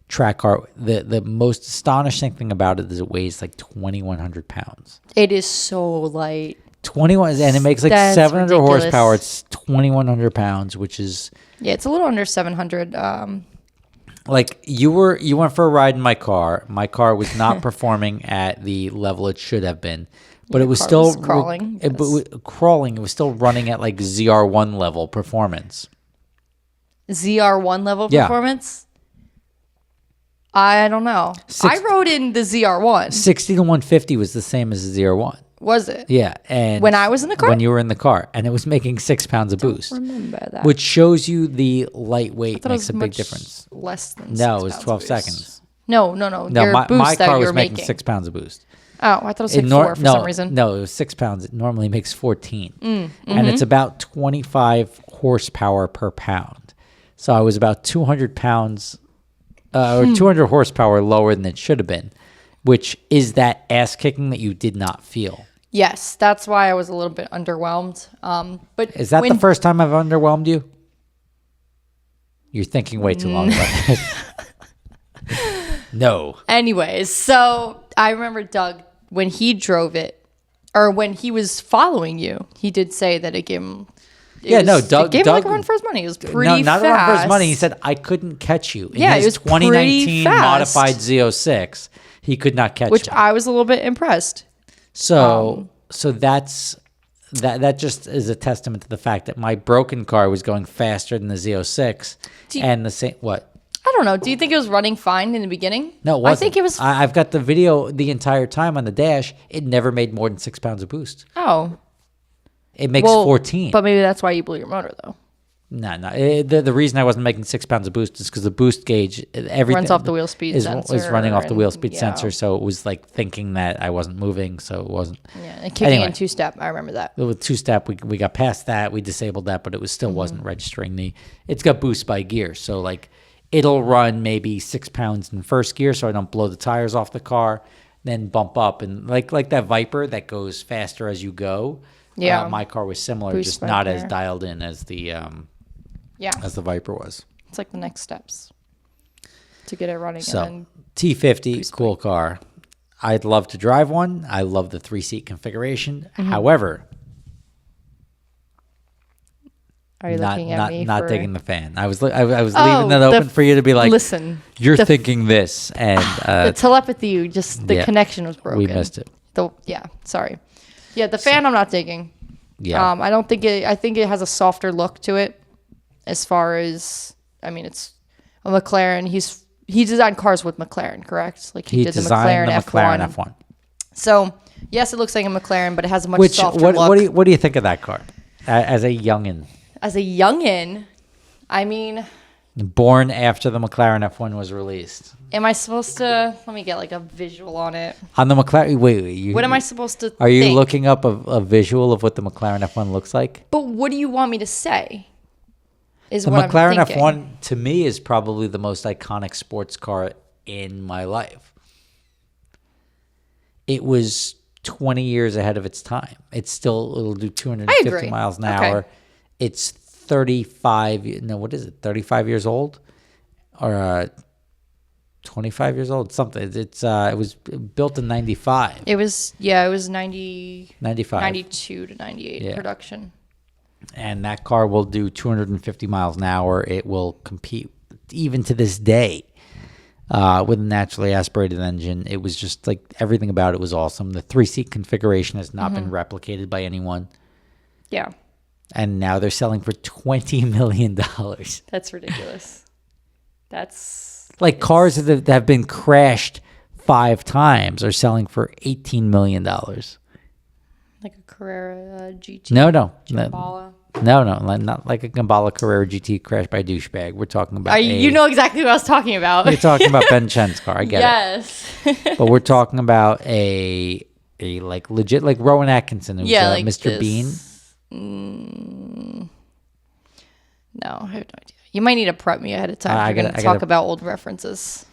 track car. The most astonishing thing about it is it weighs 2,100 pounds. It is so light. 21, and it makes That's 700 ridiculous. horsepower. It's 2,100 pounds, which is Yeah, it's a little under 700. you went for a ride in my car. My car was not performing at the level it should have been, but it was car still was crawling, yes. crawling. It was still running at ZR1 level performance. ZR1 level Yeah. performance? I don't know. I rode in the ZR1. 60 to 150 was the same as the ZR1. Was it? Yeah, and When I was in the car? when you were in the car, and it was making 6 pounds of boost, Remember that. which shows you the lightweight thought it makes was a big much difference. Less than No, 6 it was pounds 12 boost. seconds. No. No, Your my boost that car you're was making making. 6 pounds of boost. Oh, I thought it was 4 for some reason. No, it was 6 pounds. It normally makes 14. Mm, And it's about 25 horsepower per pound. So I was about 200 pounds or 200 horsepower lower than it should have been, which is that ass kicking that you did not feel. Yes, that's why I was a little bit underwhelmed. But Is that the first time I've underwhelmed you? You're thinking way too long about this. No. Anyways, so I remember Doug, when he drove it, or when he was following you, he did say that it gave him... Doug It gave him Doug, a run for his money. It was pretty No, not fast. a run for his money. He said, I couldn't catch you. In Yeah, his it was pretty 2019 fast. modified Z06, he could not catch Which me. I was a little bit impressed. So that's that just is a testament to the fact that my broken car was going faster than the Z06, and the same what. I don't know. Do you think it was running fine in the beginning? No, it wasn't. I think it was. I've got the video the entire time on the dash. It never made more than 6 pounds of boost. Oh. It makes 14. But maybe that's why you blew your motor, though. No. The reason I wasn't making 6 pounds of boost is because the boost gauge, everything runs off the wheel speed sensor. Is running off the wheel speed sensor, so it was like thinking that I wasn't moving, so it wasn't. Yeah, and kicking in two-step. I remember that. With two-step, we got past that. We disabled that, but it was still wasn't registering It's got boost by gear, so like. It'll run maybe 6 pounds in first gear so I don't blow the tires off the car, then bump up. And like that Viper that goes faster as you go, my car was similar, Boost just not gear. as dialed in as the as the Viper was. It's like the next steps to get it running. So and T50, cool car. I'd love to drive one. I love the 3-seat configuration. However... Are you looking at me not for... digging the fan. I was leaving that open for you to be like, listen, you're thinking this, and the telepathy, just the connection was broken. We missed it. Sorry. Yeah, the fan I'm not digging. Yeah. I don't think it. I think it has a softer look to it. As far as it's a McLaren. He designed cars with McLaren, correct? Like he did designed the McLaren F1. So yes, it looks like a McLaren, but it has a much softer look. What do you think of that car as a youngin'? As a youngin', born after the McLaren F1 was released. Am I supposed to? Let me get like a visual on it. On the McLaren, wait. What am I supposed to? Are you looking up a visual of what the McLaren F1 looks like? But what do you want me to say? The McLaren F1 to me is probably the most iconic sports car in my life. It was 20 years ahead of its time. It'll do 250 miles an hour. Okay. It's 35. No, what is it? 35 years old, or 25 years old? Something. It was built in 95. It was 95, 92 to 98 production. And that car will do 250 miles an hour. It will compete even to this day with a naturally aspirated engine. It was just like everything about it was awesome. The 3-seat configuration has not been replicated by anyone. Yeah. And now they're selling for $20 million. That's ridiculous. That's like cars that have been crashed 5 times are selling for $18 million. Like a Carrera GT. No. Gambala. No, not like a Gambala Carrera GT crashed by a douchebag. We're talking about you know exactly what I was talking about. You're talking about Ben Chen's car. I get it. But we're talking about a like legit, like Rowan Atkinson, who's like Mr. Bean. No, I have no idea. You might need to prep me ahead of time. I gotta talk about old references.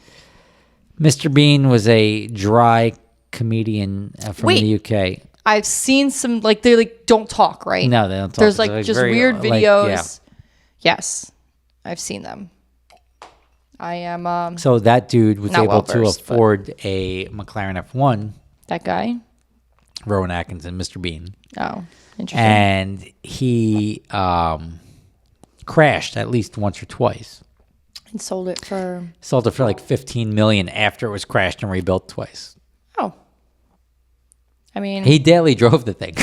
Mr. Bean was a dry comedian from the UK. I've seen some they don't talk, right? No, they don't talk. There's like just weird videos. Yes, I've seen them. I am. So that dude was able to afford a McLaren F1. That guy, Rowan Atkinson, Mr. Bean. Oh, interesting. And he crashed at least once or twice. And sold it for like $15 million after it was crashed and rebuilt twice. Oh. I mean, he daily drove the thing.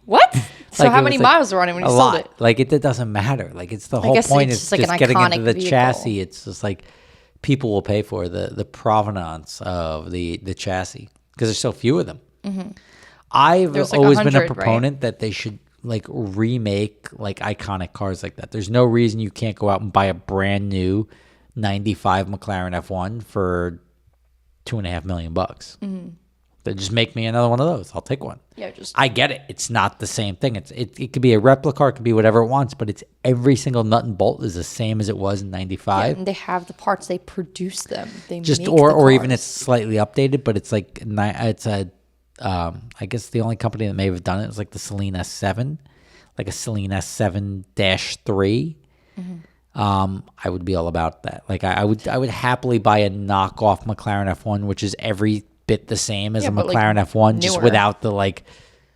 What? So how many miles were on it when he sold it? Like it doesn't matter. Like it's the whole point is just getting into the chassis. It's just like people will pay for the provenance of the chassis because there's so few of them. Mm-hmm. I've always been a proponent that they should like remake like iconic cars like that. There's no reason you can't go out and buy a brand new 95 McLaren F1 for $2.5 million. Mm-hmm. But just make me another one of those. I'll take one. Yeah, I get it. It's not the same thing. It could be a replica, it could be whatever it wants, but it's every single nut and bolt is the same as it was in 95. Yeah, and they have the parts. They produce them. They just make or even it's slightly updated, but it's like it's a I guess the only company that may have done it is like the Celine S7, like a Celine S7-3. Mm-hmm. I would be all about that. Like I would happily buy a knockoff McLaren F1, which is every bit the same as a McLaren F1, just without the like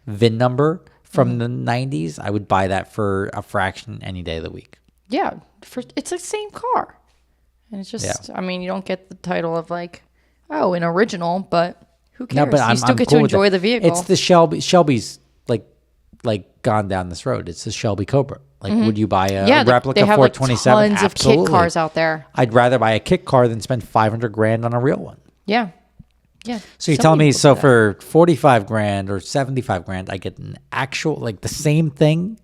VIN number from the 90s. I would buy that for a fraction any day of the week. Yeah, it's the same car, and it's just I mean, you don't get the title of like an original, but who cares? No, but you still get to enjoy the vehicle. It's the Shelby's like like gone down this road. It's a Shelby Cobra. Like, would you buy a Yeah, replica they have like 427? tons of kit cars out there. I'd rather buy a kit car than spend $500,000 on a real one. Yeah. Yeah. So you're telling me, so for $45,000 or $75,000, I get an actual, like the same thing,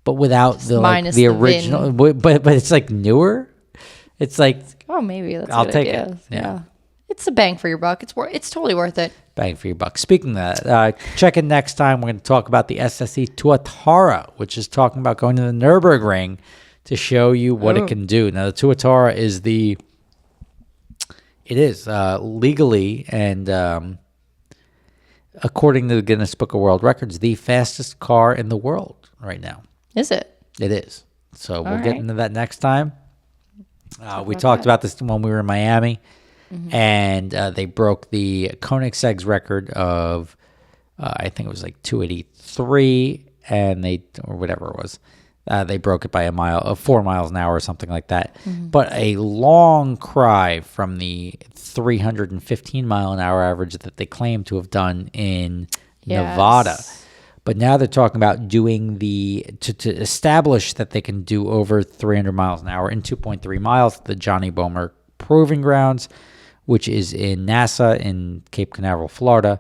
but without the original, but it's like newer. It's like, oh, maybe that's. I'll take it. Yeah. It's a bang for your buck. It's totally worth it. Bang for your buck. Speaking of that, check in next time. We're going to talk about the SSE Tuatara, which is talking about going to the Nürburgring to show you what it can do. Now, the Tuatara is legally and according to the Guinness Book of World Records, the fastest car in the world right now. Is it? It is. So we'll get into that next time. We talked about this when we were in Miami. And they broke the Koenigsegg's record of, I think it was like 283, and or whatever it was. They broke it by a mile, 4 miles an hour or something like that. But a long cry from the 315 mile an hour average that they claim to have done in Nevada. But now they're talking about doing to establish that they can do over 300 miles an hour in 2.3 miles, the Johnny Bomer Proving Grounds, which is in NASA in Cape Canaveral, Florida.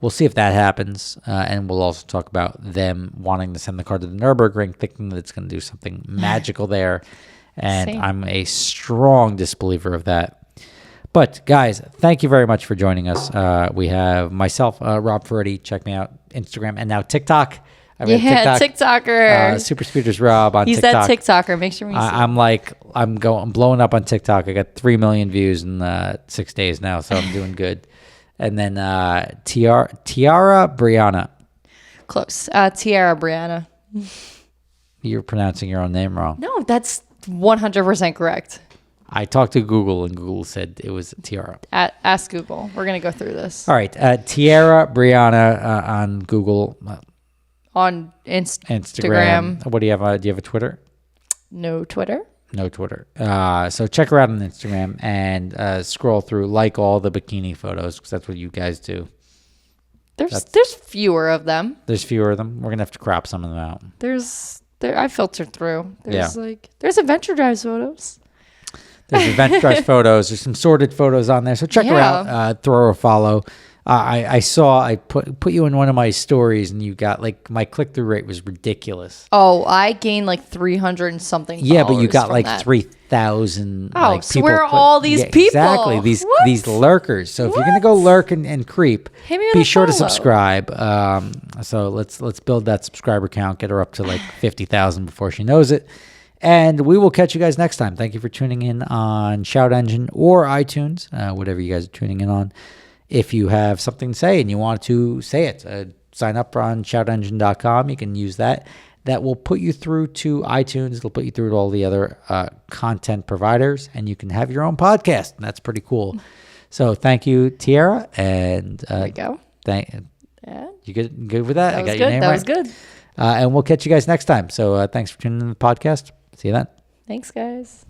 We'll see if that happens, and we'll also talk about them wanting to send the car to the Nürburgring, thinking that it's going to do something magical there, and I'm a strong disbeliever of that. But, guys, thank you very much for joining us. We have myself, Rob Ferretti. Check me out, Instagram, and now TikTok. TikToker. superspeedersRob on TikTok. He's that TikToker. Make sure we see. I'm blowing up on TikTok. I got 3 million views in 6 days now, so I'm doing good. And then Tiara Brianna. Close. Tiara Brianna. You're pronouncing your own name wrong. No, that's 100% correct. I talked to Google, and Google said it was Tiara. Ask Google. We're going to go through this. All right. Tiara Brianna on Google. On Instagram. What do you have? Do you have a Twitter? No Twitter. No Twitter. So check her out on Instagram and scroll through, like all the bikini photos, because that's what you guys do. There's fewer of them. There's fewer of them. We're gonna have to crop some of them out. I filtered through. There's adventure drives photos. There's adventure drives photos. There's some sorted photos on there. So check her out. Throw her a follow. I put you in one of my stories, and you got like my click through rate was ridiculous. Oh, I gained like 300 and something. Yeah, but you got like 3,000. Oh, like, so where are all these people? Exactly, these lurkers. So if you're gonna go lurk and creep, be sure to subscribe. So let's build that subscriber count, get her up to like 50,000 before she knows it. And we will catch you guys next time. Thank you for tuning in on Shout Engine or iTunes, whatever you guys are tuning in on. If you have something to say and you want to say it, sign up on shoutengine.com. You can use that. That will put you through to iTunes. It'll put you through to all the other content providers, and you can have your own podcast. And that's pretty cool. So thank you, Tiara. And there we go. You good with that? I got your name right. That was good. And we'll catch you guys next time. So thanks for tuning in to the podcast. See you then. Thanks, guys.